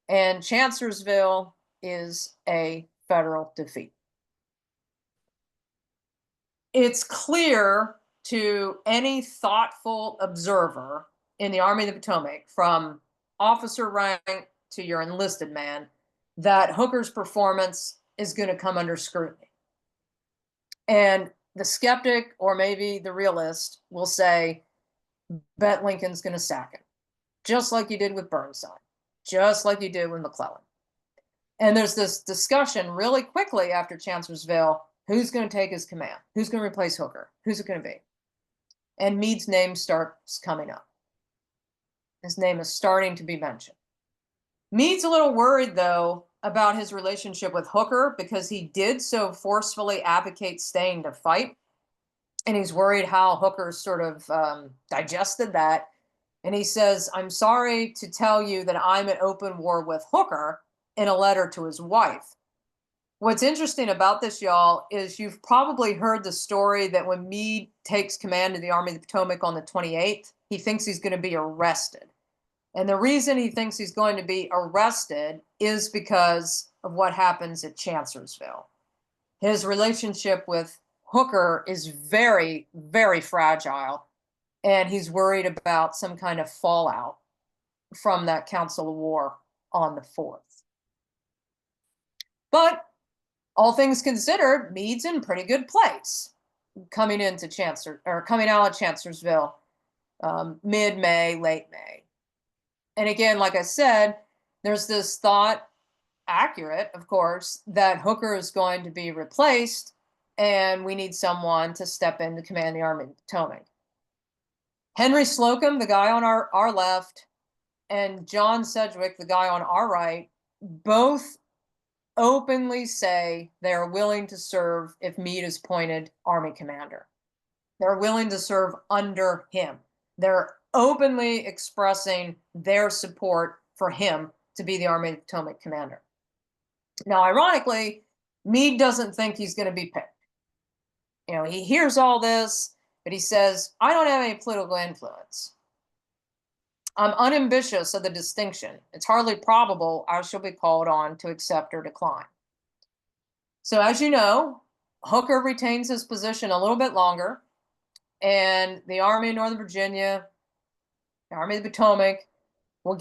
And Chancellorsville is a Federal defeat. It's clear to any thoughtful observer in the Army of the Potomac, from officer rank to your enlisted man, that Hooker's performance is going to come under scrutiny. And the skeptic, or maybe the realist, will say, bet Lincoln's going to sack him, just like you did with Burnside, just like you did with McClellan. And there's this discussion really quickly after Chancellorsville, who's going to take his command? Who's going to replace Hooker? Who's it going to be? And Meade's name starts coming up. His name is starting to be mentioned. Meade's a little worried, though, about his relationship with Hooker because he did so forcefully advocate staying to fight. And he's worried how Hooker sort of digested that. And he says, I'm sorry to tell you that I'm at open war with Hooker, in a letter to his wife. What's interesting about this, y'all, is you've probably heard the story that when Meade takes command of the Army of the Potomac on the 28th, he thinks he's going to be arrested. And the reason he thinks he's going to be arrested is because of what happens at Chancellorsville. His relationship with Hooker is very, very fragile, and he's worried about some kind of fallout from that Council of War on the 4th. But all things considered, Meade's in pretty good place coming out of Chancellorsville mid-May, late May. And again, like I said, there's this thought, accurate, of course, that Hooker is going to be replaced and we need someone to step in to command the Army of the Potomac. Henry Slocum, the guy on our left, and John Sedgwick, the guy on our right, both openly say they're willing to serve if Meade is appointed Army commander. They're willing to serve under him. They're openly expressing their support for him to be the Army of the Potomac commander. Now, ironically, Meade doesn't think he's going to be picked. You know, he hears all this, but he says, I don't have any political influence. I'm unambitious of the distinction. It's hardly probable I shall be called on to accept or decline. So as you know, Hooker retains his position a little bit longer, and the Army of Northern Virginia, the Army of the Potomac, will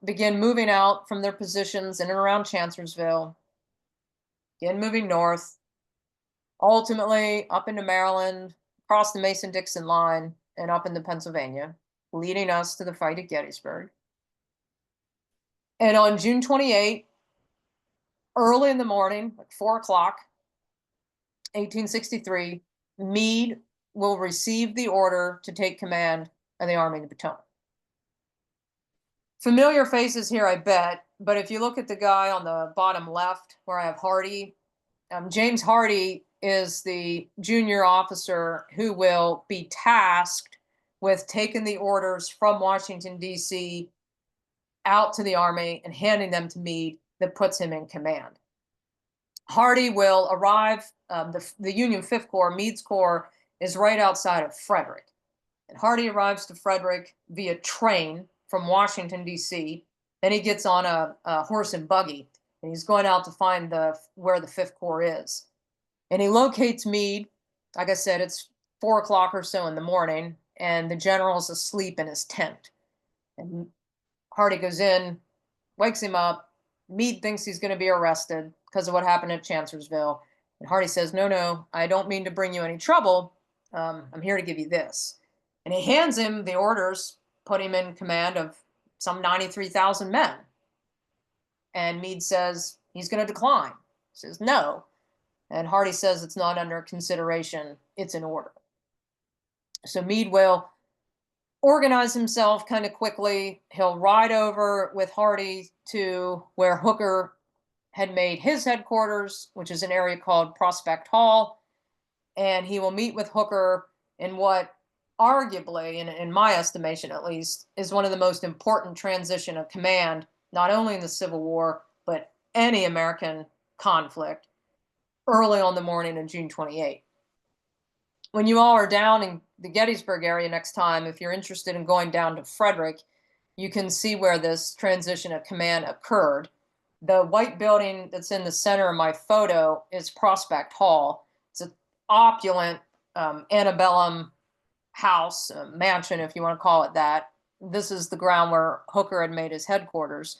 begin moving out from their positions in and around Chancellorsville, begin moving north, ultimately up into Maryland, across the Mason-Dixon line, and up into Pennsylvania, leading us to the fight at Gettysburg. And on June 28, early in the morning, like 4 o'clock, 1863, Meade will receive the order to take command of the Army of the Potomac. Familiar faces here, I bet, but if you look at the guy on the bottom left where I have Hardy, James Hardy is the junior officer who will be tasked with taking the orders from Washington, D.C. out to the Army and handing them to Meade that puts him in command. Hardee will arrive, the Union Fifth Corps, Meade's Corps, is right outside of Frederick. And Hardee arrives to Frederick via train from Washington, D.C. Then he gets on a horse and buggy, and he's going out to find where the Fifth Corps is. And he locates Meade. Like I said, it's 4 o'clock or so in the morning, and the general's asleep in his tent. And Hardee goes in, wakes him up. Meade thinks he's going to be arrested because of what happened at Chancellorsville. And Hardee says, no, I don't mean to bring you any trouble. I'm here to give you this. And he hands him the orders, put him in command of some 93,000 men. And Meade says he's going to decline. He says no. And Hardee says it's not under consideration. It's an order. So Meade will organize himself kind of quickly. He'll ride over with Hardee to where Hooker had made his headquarters, which is an area called Prospect Hall. And he will meet with Hooker in what arguably, in my estimation at least, is one of the most important transition of command, not only in the Civil War, but any American conflict, early on the morning of June 28. When you all are down in the Gettysburg area next time, if you're interested in going down to Frederick, you can see where this transition of command occurred. The white building that's in the center of my photo is Prospect Hall. It's an opulent antebellum house, a mansion, if you want to call it that. This is the ground where Hooker had made his headquarters.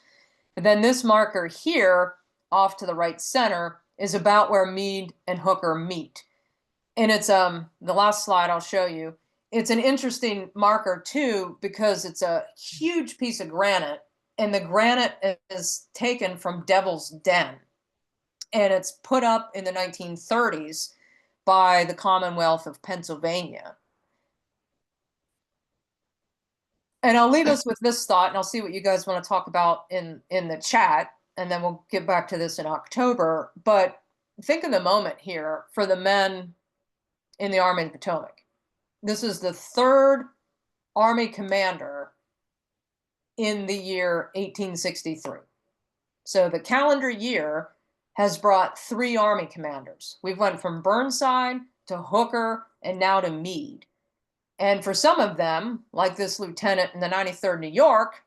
But then this marker here, off to the right center, is about where Meade and Hooker meet. And it's the last slide I'll show you. It's an interesting marker too, because it's a huge piece of granite, and the granite is taken from Devil's Den. And it's put up in the 1930s by the Commonwealth of Pennsylvania. And I'll leave us with this thought, and I'll see what you guys want to talk about in the chat, and then we'll get back to this in October. But think of the moment here for the men in the Army of the Potomac. This is the 3rd Army commander in the year 1863. So the calendar year has brought 3 Army commanders. We've went from Burnside to Hooker and now to Meade. And for some of them, like this lieutenant in the 93rd New York,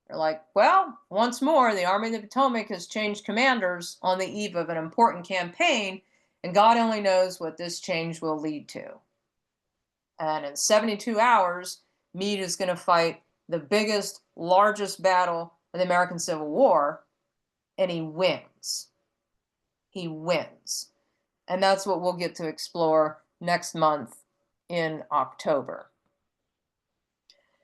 they're like, well, once more, the Army of the Potomac has changed commanders on the eve of an important campaign, and God only knows what this change will lead to. And in 72 hours, Meade is going to fight the biggest, largest battle of the American Civil War, and he wins. He wins. And that's what we'll get to explore next month in October.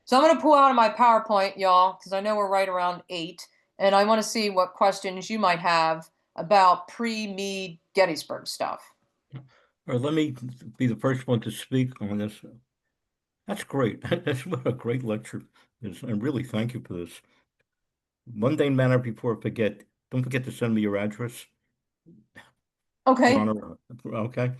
So I'm going to pull out of my PowerPoint, y'all, because I know we're right around 8, and I want to see what questions you might have about pre-Meade Gettysburg stuff. Or let me be the first one to speak on this. That's great. That's what a great lecture is. And really, thank you for this. Mundane manner before I forget. Don't forget to send me your address. Okay. Okay.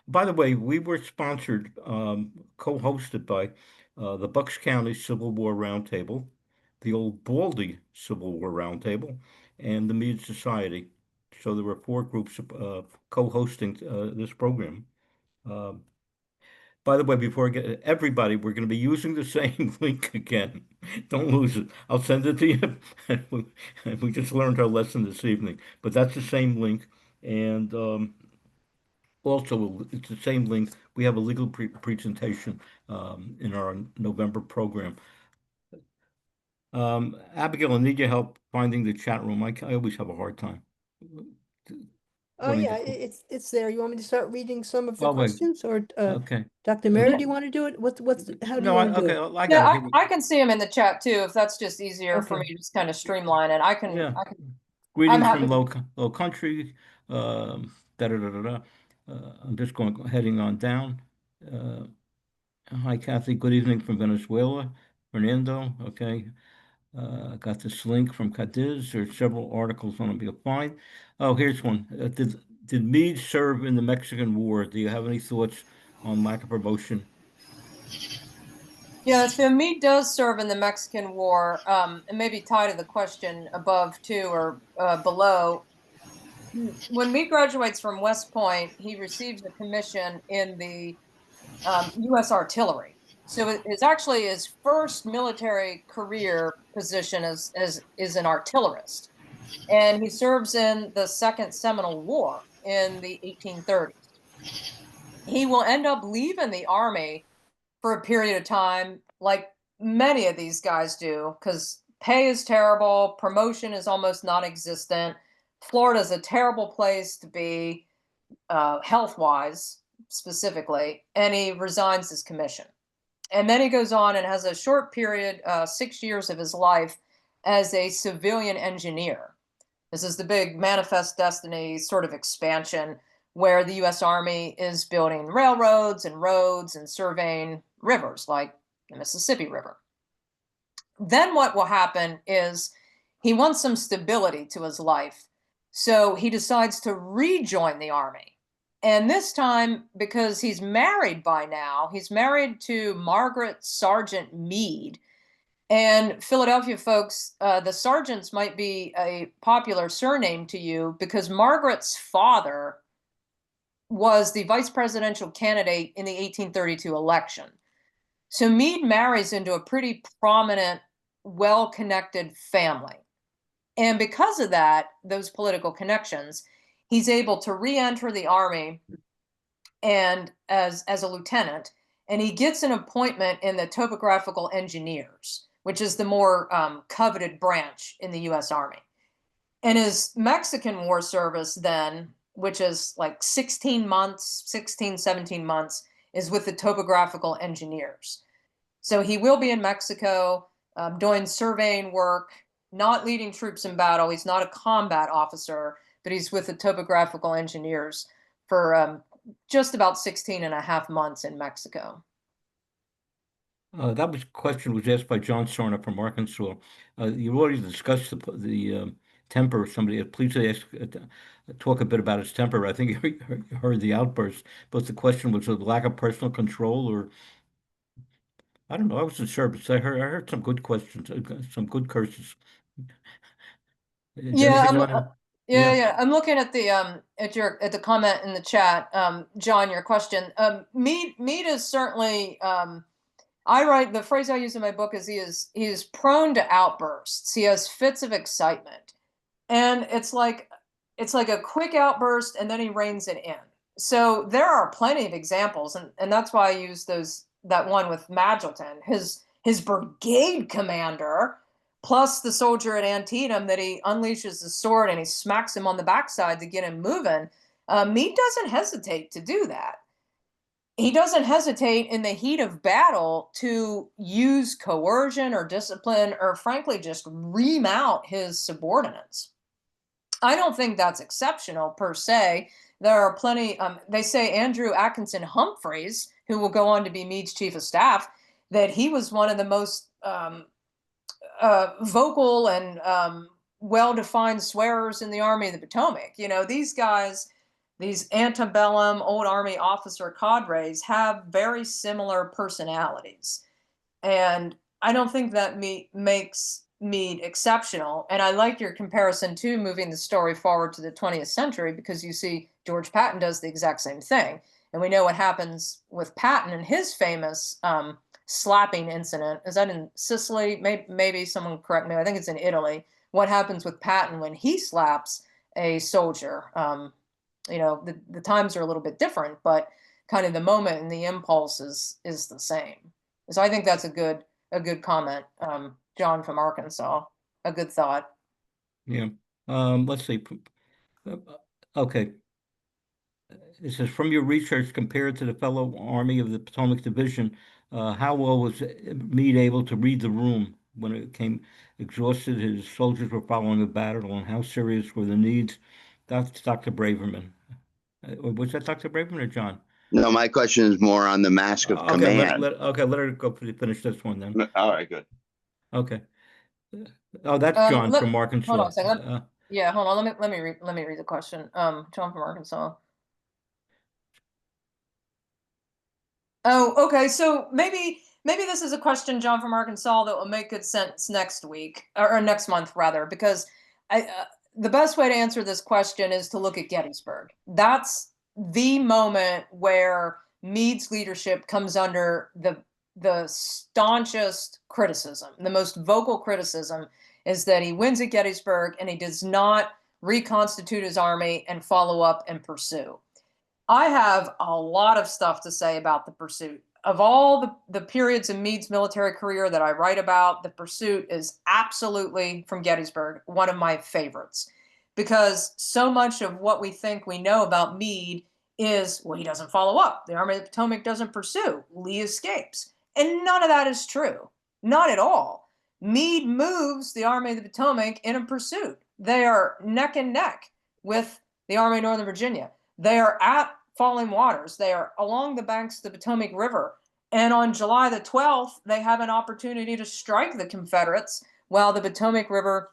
By the way, we were sponsored, co-hosted by the Bucks County Civil War Roundtable, the Old Baldy Civil War Roundtable, and the Meade Society. So there were 4 groups co-hosting this program. By the way, before I get everybody, we're going to be using the same link again. Don't lose it. I'll send it to you. We just learned our lesson this evening, but that's the same link. And also, it's the same link. We have a legal presentation in our November program. Abigail, I need your help finding the chat room. I always have a hard time. Oh, yeah, it's there. You want me to start reading some of the Oh, wait. questions, or Okay. Dr. Mary, do you want to do it? How do you want to do it? I got it. I can see them in the chat too, if that's just easier for me to just kind of streamline it. Yeah. I can. Greetings happy from low country. Da, da, da, da, da. I'm just heading on down. Hi, Kathy. Good evening from Venezuela. Fernando. Okay. Got this link from Cadiz. There's several articles on it. You'll find. Oh, here's one. Did Meade serve in the Mexican War? Do you have any thoughts on lack of promotion? Yeah, so Meade does serve in the Mexican War, and maybe tied to the question above too, or below. When Meade graduates from West Point, he receives a commission in the U.S. artillery. So it is actually his first military career position is an artillerist. And he serves in the Second Seminole War in the 1830s. He will end up leaving the Army for a period of time, like many of these guys do, because pay is terrible, promotion is almost non-existent. Florida is a terrible place to be, health-wise, specifically, and he resigns his commission. And then he goes on and has a short period, 6 years of his life, as a civilian engineer. This is the big Manifest Destiny sort of expansion where the U.S. Army is building railroads and roads and surveying rivers like the Mississippi River. Then what will happen is he wants some stability to his life. So he decides to rejoin the Army. And this time, because he's married by now, he's married to Margaret Sargent Meade. And Philadelphia folks, the Sargents might be a popular surname to you because Margaret's father was the vice presidential candidate in the 1832 election. So Meade marries into a pretty prominent, well-connected family. And because of that, those political connections, he's able to re-enter the Army and as a lieutenant, and he gets an appointment in the topographical engineers, which is the more coveted branch in the U.S. Army. And his Mexican War service then, which is like 16 months, 16, 17 months, is with the topographical engineers. So he will be in Mexico doing surveying work, not leading troops in battle. He's not a combat officer, but he's with the topographical engineers for just about 16 and a half months in Mexico. That question was asked by John Sarna from Arkansas. You already discussed the temper of somebody. Please talk a bit about his temper. I think you heard the outburst, but the question was a lack of personal control, or I don't know. I wasn't sure, but I heard some good questions, some good curses. Is there Yeah, anything on him? yeah. I'm looking at the at the comment in the chat, John, your question. Meade is certainly I write, the phrase I use in my book is he is prone to outbursts. He has fits of excitement. And it's like a quick outburst and then he reins it in. So there are plenty of examples, and that's why I use that one with Magilton, his brigade commander, plus the soldier at Antietam that he unleashes the sword and he smacks him on the backside to get him moving. Meade doesn't hesitate to do that. He doesn't hesitate in the heat of battle to use coercion or discipline or frankly just ream out his subordinates. I don't think that's exceptional per se. There are plenty, they say Andrew Atkinson Humphreys, who will go on to be Meade's chief of staff, that he was one of the most vocal and well-defined swearers in the Army of the Potomac. You know, these guys, these antebellum old Army officer cadres have very similar personalities. And I don't think that makes Meade exceptional. And I like your comparison too, moving the story forward to the 20th century, because you see George Patton does the exact same thing. And we know what happens with Patton and his famous slapping incident. Is that in Sicily? Maybe someone correct me. I think it's in Italy. What happens with Patton when he slaps a soldier? You know, the times are a little bit different, but kind of the moment and the impulse is the same. So I think that's a good comment, John from Arkansas. A good thought. Yeah. Let's see. Okay. It says, from your research compared to the fellow Army of the Potomac Division, how well was Meade able to read the room when it came exhausted? His soldiers were following a battle, and how serious were the needs? That's Dr. Braverman. Was that Dr. Braverman or John? No, my question is more on the mask of command. Okay, let her go finish this one then. All right, good. Okay. Oh, that's John from Arkansas. Hold on a second. Yeah, hold on. Let me read the question. John from Arkansas. Oh, okay. So maybe this is a question, John from Arkansas, that will make good sense next week or next month rather, because the best way to answer this question is to look at Gettysburg. That's the moment where Meade's leadership comes under the staunchest criticism. The most vocal criticism is that he wins at Gettysburg and he does not reconstitute his army and follow up and pursue. I have a lot of stuff to say about the pursuit. Of all the periods in Meade's military career that I write about, the pursuit is absolutely, from Gettysburg, one of my favorites. Because so much of what we think we know about Meade is, well, he doesn't follow up. The Army of the Potomac doesn't pursue. Lee escapes. And none of that is true. Not at all. Meade moves the Army of the Potomac in a pursuit. They are neck and neck with the Army of Northern Virginia. They are at Falling Waters. They are along the banks of the Potomac River. And on July the 12th, they have an opportunity to strike the Confederates while the Potomac River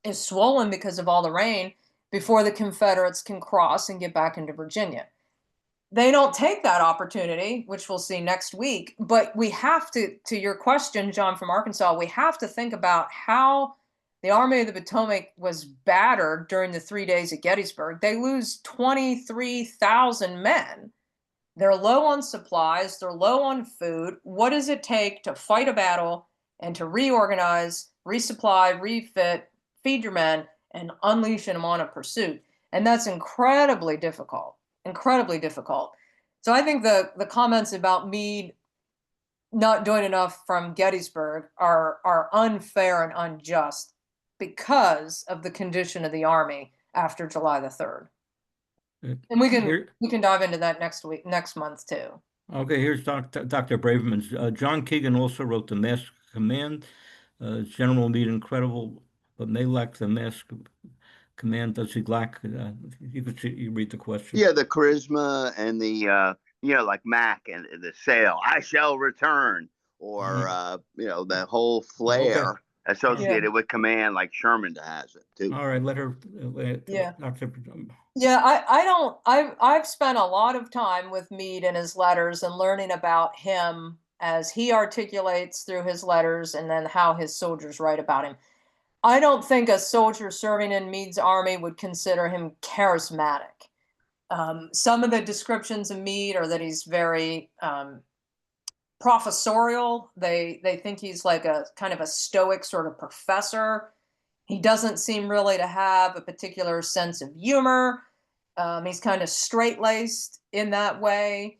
is swollen because of all the rain before the Confederates can cross and get back into Virginia. They don't take that opportunity, which we'll see next week. But we have to your question, John from Arkansas, we have to think about how the Army of the Potomac was battered during the 3 days at Gettysburg. They lose 23,000 men. They're low on supplies. They're low on food. What does it take to fight a battle and to reorganize, resupply, refit, feed your men, and unleash them on a pursuit? And that's incredibly difficult, incredibly difficult. So I think the comments about Meade not doing enough from Gettysburg are unfair and unjust because of the condition of the Army after July the 3rd. And we can dive into that next month too. Okay, here's Dr. Braverman's. John Keegan also wrote The Mask of Command. General Meade incredible, but may lack the mask of command. Does he lack? You read the question. Yeah, the charisma and the like Mac and the sail. I shall return, or the whole flair associated with command, like Sherman has it too. All right, let her. Yeah. Dr. Yeah, I've spent a lot of time with Meade and his letters and learning about him as he articulates through his letters and then how his soldiers write about him. I don't think a soldier serving in Meade's army would consider him charismatic. Some of the descriptions of Meade are that he's very professorial. They think he's like a kind of a stoic sort of professor. He doesn't seem really to have a particular sense of humor. He's kind of straight-laced in that way,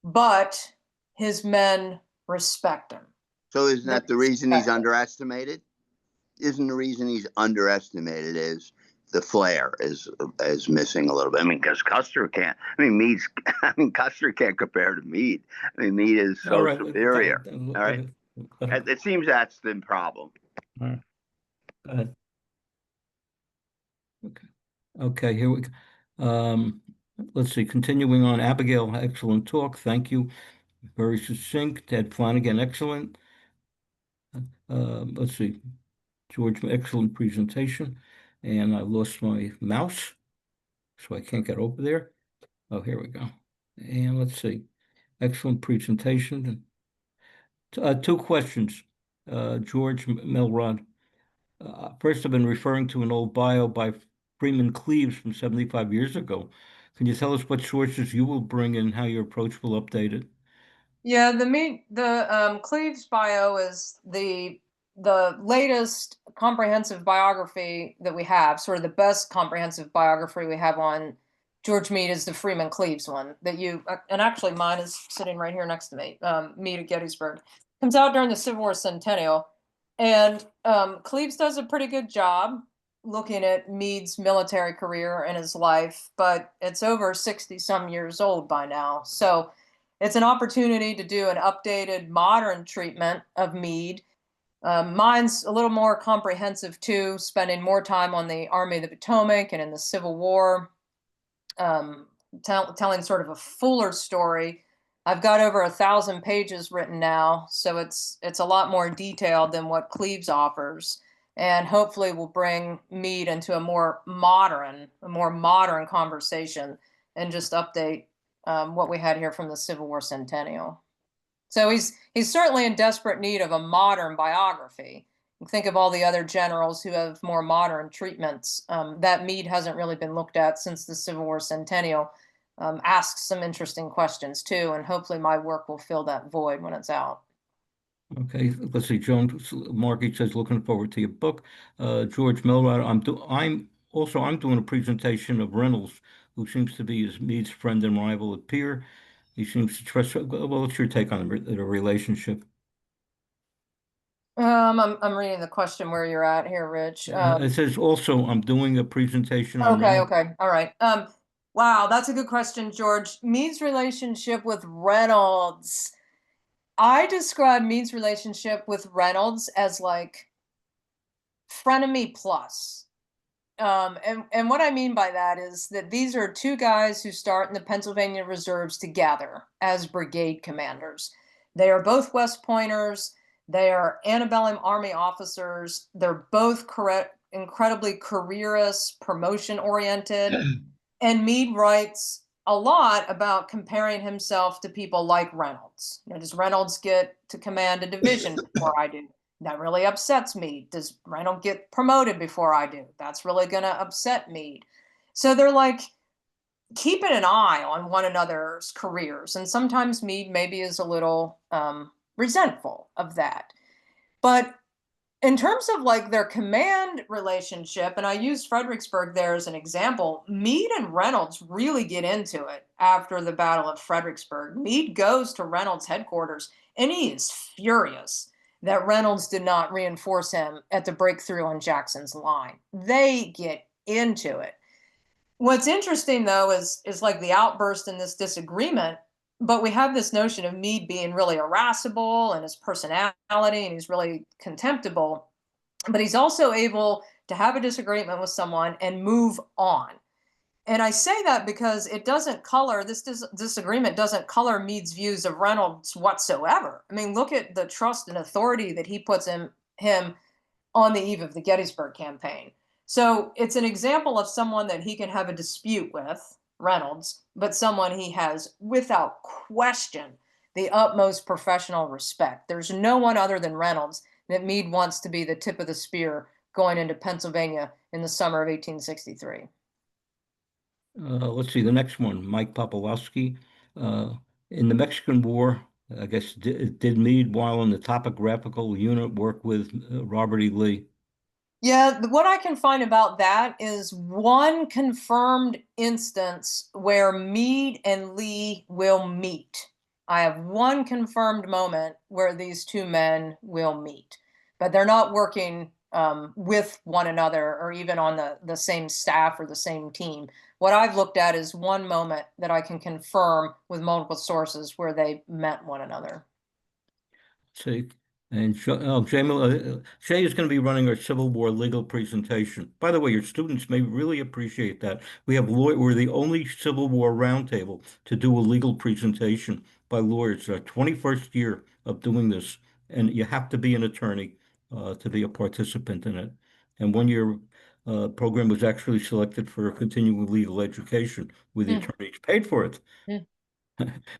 but his men respect him. So isn't that the reason he's underestimated? Isn't the reason he's underestimated is the flair is missing a little bit. I mean, because Custer can't. I mean, Custer can't compare to Meade. I mean, Meade is so superior. All right. It seems that's the problem. All right. Go ahead. Okay, here we go. Let's see, continuing on. Abigail, excellent talk. Thank you. Very succinct. Ted Flanagan, excellent. Let's see. George, excellent presentation. And I lost my mouse, so I can't get over there. Oh, here we go. And let's see. Excellent presentation. 2 questions. George Milrod. First, I've been referring to an old bio by Freeman Cleaves from 75 years ago. Can you tell us what sources you will bring and how your approach will update it? Yeah, the Cleaves bio is the latest comprehensive biography that we have. Sort of the best comprehensive biography we have on George Meade is the Freeman Cleaves one that and actually mine is sitting right here next to me. Meade at Gettysburg comes out during the Civil War centennial, and Cleaves does a pretty good job looking at Meade's military career and his life, but it's over 60-some years old by now. So it's an opportunity to do an updated, modern treatment of Meade. Mine's a little more comprehensive too, spending more time on the Army of the Potomac and in the Civil War, telling sort of a fuller story. I've got over 1,000 pages written now, so it's a lot more detailed than what Cleaves offers, and hopefully will bring Meade into a more modern conversation and just update what we had here from the Civil War centennial. So he's certainly in desperate need of a modern biography. Think of all the other generals who have more modern treatments that Meade hasn't really been looked at since the Civil War centennial. Asks some interesting questions too, and hopefully my work will fill that void when it's out. Okay, let's see. Joan Margie says, looking forward to your book. George Milrod, I'm doing a presentation of Reynolds, who seems to be his Meade's friend and rival at peer. He seems to trust. Well, what's your take on the relationship? I'm reading the question where you're at here, Rich. It says also, I'm doing a presentation on Okay, Reynolds. okay, all right. Wow, that's a good question, George. Meade's relationship with Reynolds. I describe Meade's relationship with Reynolds as like frenemy plus. And what I mean by that is that these are two guys who start in the Pennsylvania Reserves together as brigade commanders. They are both West Pointers. They are antebellum Army officers. They're both incredibly careerist, promotion oriented. And Meade writes a lot about comparing himself to people like Reynolds. Does Reynolds get to command a division before I do? That really upsets me. Does Reynolds get promoted before I do? That's really going to upset Meade. So they're like keeping an eye on one another's careers. And sometimes Meade maybe is a little resentful of that. But in terms of like their command relationship, and I use Fredericksburg there as an example, Meade and Reynolds really get into it after the Battle of Fredericksburg. Meade goes to Reynolds' headquarters and he is furious that Reynolds did not reinforce him at the breakthrough on Jackson's line. They get into it. What's interesting though is like the outburst in this disagreement, but we have this notion of Meade being really irascible and his personality, and he's really contemptible, but he's also able to have a disagreement with someone and move on. And I say that because it doesn't color, this disagreement doesn't color Meade's views of Reynolds whatsoever. I mean, look at the trust and authority that he puts in him on the eve of the Gettysburg campaign. So it's an example of someone that he can have a dispute with, Reynolds, but someone he has, without question, the utmost professional respect. There's no one other than Reynolds that Meade wants to be the tip of the spear going into Pennsylvania in the summer of 1863. Let's see, the next one, Mike Popolowski. In the Mexican War, I guess, did Meade, while in the topographical unit, work with Robert E. Lee? Yeah, what I can find about that is one confirmed instance where Meade and Lee will meet. I have one confirmed moment where these two men will meet, but they're not working with one another or even on the same staff or the same team. What I've looked at is one moment that I can confirm with multiple sources where they met one another. See, and Shay is going to be running our Civil War legal presentation. By the way, your students may really appreciate that. We're the only Civil War roundtable to do a legal presentation by lawyers. It's our 21st year of doing this, and you have to be an attorney to be a participant in it. And one year program was actually selected for continuing legal education with the attorneys paid for it.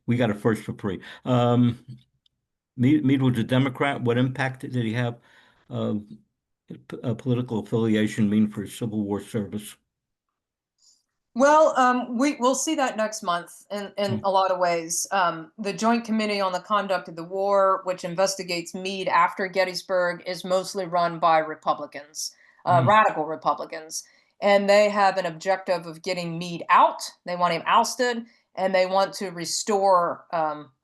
We got it first for free. Meade was a Democrat. What impact did he have a political affiliation mean for his Civil War service? Well, we'll see that next month in a lot of ways. The Joint Committee on the Conduct of the War, which investigates Meade after Gettysburg, is mostly run by Republicans, radical Republicans. And they have an objective of getting Meade out. They want him ousted, and they want to restore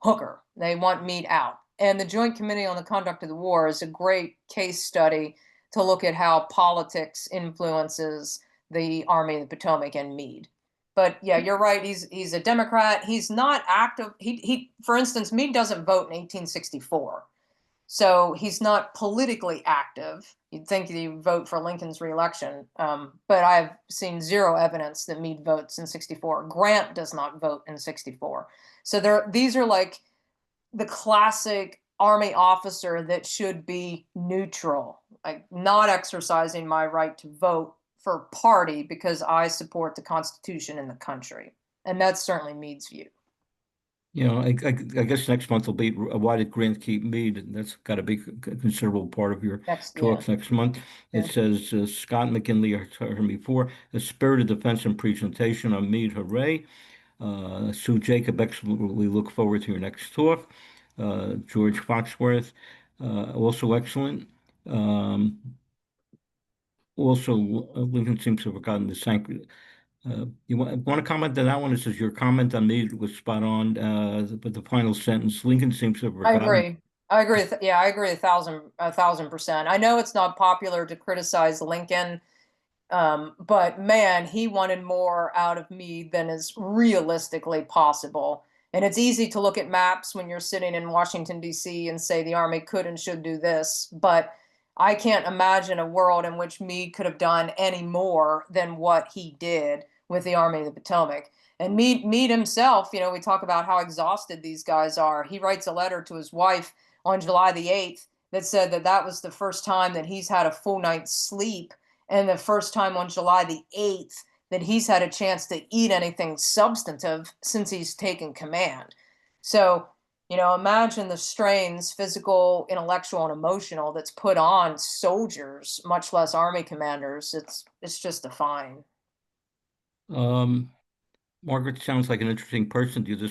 Hooker. They want Meade out. And the Joint Committee on the Conduct of the War is a great case study to look at how politics influences the Army of the Potomac and Meade. But yeah, you're right. He's a Democrat. He's not active. He for instance, Meade doesn't vote in 1864. So he's not politically active. You'd think he would vote for Lincoln's reelection. But I've seen zero evidence that Meade votes in 64. Grant does not vote in 64. So these are like the classic Army officer that should be neutral, like not exercising my right to vote for party because I support the Constitution and the country. And that's certainly Meade's view. You know, I guess next month will be why did Grant keep Meade? That's got to be a considerable part of your Yeah. talks next month. It Yeah. says Scott McKinley, I heard before, a spirited defense and presentation on Meade, hooray. Sue Jacob, excellently look forward to your next talk. George Foxworth, also excellent. Um, also, Lincoln seems to have forgotten the sank. You want to comment on that one? It says your comment on me was spot on, but the final sentence, Lincoln seems to have I forgotten. agree. I agree. Yeah, I agree 1,000%. I know it's not popular to criticize Lincoln, but man, he wanted more out of Meade than is realistically possible. And it's easy to look at maps when you're sitting in Washington, D.C. and say the Army could and should do this. But I can't imagine a world in which Meade could have done any more than what he did with the Army of the Potomac. And Meade himself, you know, we talk about how exhausted these guys are. He writes a letter to his wife on July the 8th that said that that was the first time that he's had a full night's sleep, and the first time on July the 8th that he's had a chance to eat anything substantive since he's taken command. So, you know, imagine the strains, physical, intellectual, and emotional, that's put on soldiers, much less Army commanders. It's just defying. Um, Margaret sounds like an interesting person. Do you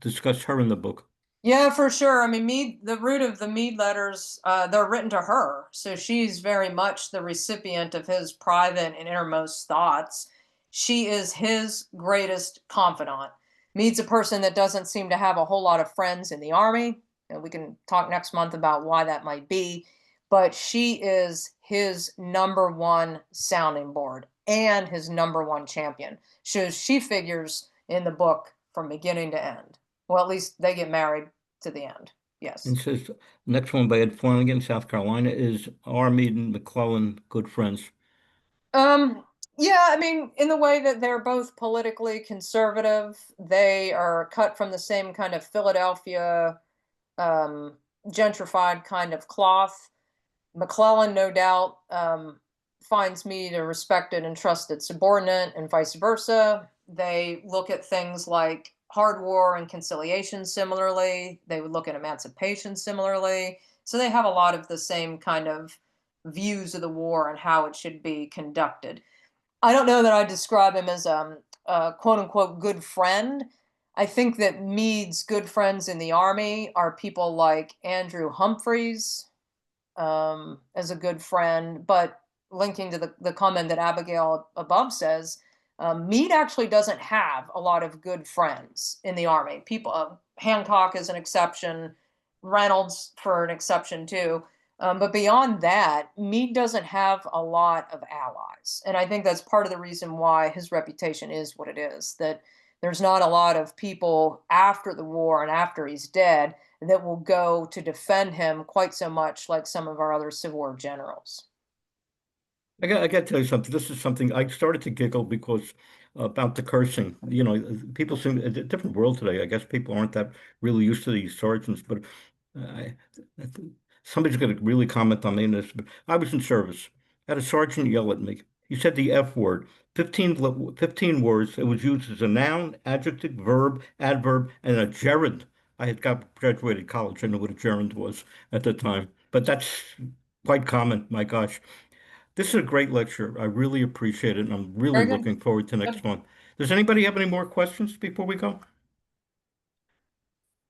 discuss her in the book? Yeah, for sure. I mean, Meade, the root of the Meade letters, they're written to her. So she's very much the recipient of his private and innermost thoughts. She is his greatest confidant. Meade's a person that doesn't seem to have a whole lot of friends in the Army. And we can talk next month about why that might be. But she is his number one sounding board and his number one champion. So she figures in the book from beginning to end. Well, at least they get married to the end. Yes. And says next one by Ed Flanagan, South Carolina, is are Meade and McClellan good friends? Yeah, I mean, in the way that they're both politically conservative, they are cut from the same kind of Philadelphia um, gentrified kind of cloth. McClellan, no doubt, finds Meade a respected and trusted subordinate, and vice versa. They look at things like hard war and conciliation similarly. They would look at emancipation similarly. So they have a lot of the same kind of views of the war and how it should be conducted. I don't know that I describe him as a quote unquote good friend. I think that Meade's good friends in the Army are people like Andrew Humphreys, as a good friend. But linking to the comment that Abigail above says, Meade actually doesn't have a lot of good friends in the Army. People, Hancock is an exception, Reynolds for an exception too. But beyond that, Meade doesn't have a lot of allies. And I think that's part of the reason why his reputation is what it is, that there's not a lot of people after the war and after he's dead that will go to defend him quite so much like some of our other Civil War generals. I got to tell you something. This is something I started to giggle because about the cursing. You know, people seem it's a different world today. I guess people aren't that really used to these sergeants, but I, somebody's going to really comment on me in this. But I was in service. I had a sergeant yell at me. He said the F word. 15 words. It was used as a noun, adjective, verb, adverb, and a gerund. I had graduated college. I knew what a gerund was at the time. But that's quite common. My gosh. This is a great lecture. I really appreciate it, and I'm really Very good. looking forward to next one. Does anybody have any more questions before we go?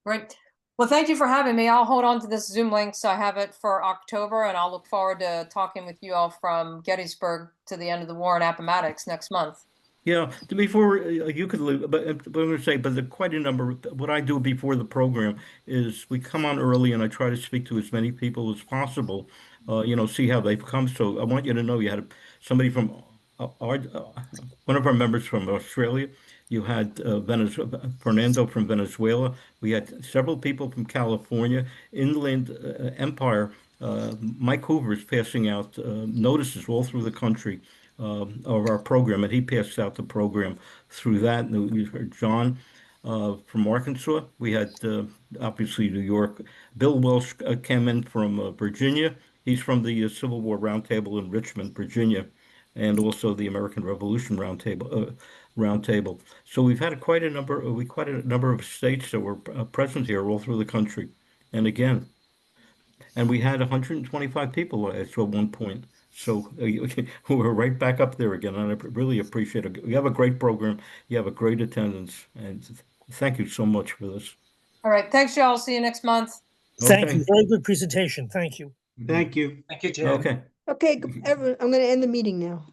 Great. Well, thank you for having me. I'll hold on to this Zoom link so I have it for October, and I'll look forward to talking with you all from Gettysburg to the end of the war in Appomattox next month. Yeah, before you could leave, but I'm going to say, but there are quite a number. What I do before the program is we come on early, and I try to speak to as many people as possible. You know, see how they've come. So I want you to know you had somebody from one of our members from Australia. You had Fernando from Venezuela. We had several people from California, Inland Empire. Mike Hoover is passing out notices all through the country of our program, and he passed out the program through that. And we heard John from Arkansas. We had obviously New York. Bill Welsh came in from Virginia. He's from the Civil War Roundtable in Richmond, Virginia, and also the American Revolution Roundtable. roundtable. So we've had quite a number of states that were present here all through the country. And again, and we had 125 people at one point. So we're right back up there again, and I really appreciate it. You have a great program. You have a great attendance, and thank you so much for this. All right. Thanks, y'all. See you next month. Thank Okay. you. Very good presentation. Thank you. Thank you. Thank you, Jim. Okay. Okay, everyone, I'm gonna end the meeting now.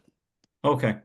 Okay.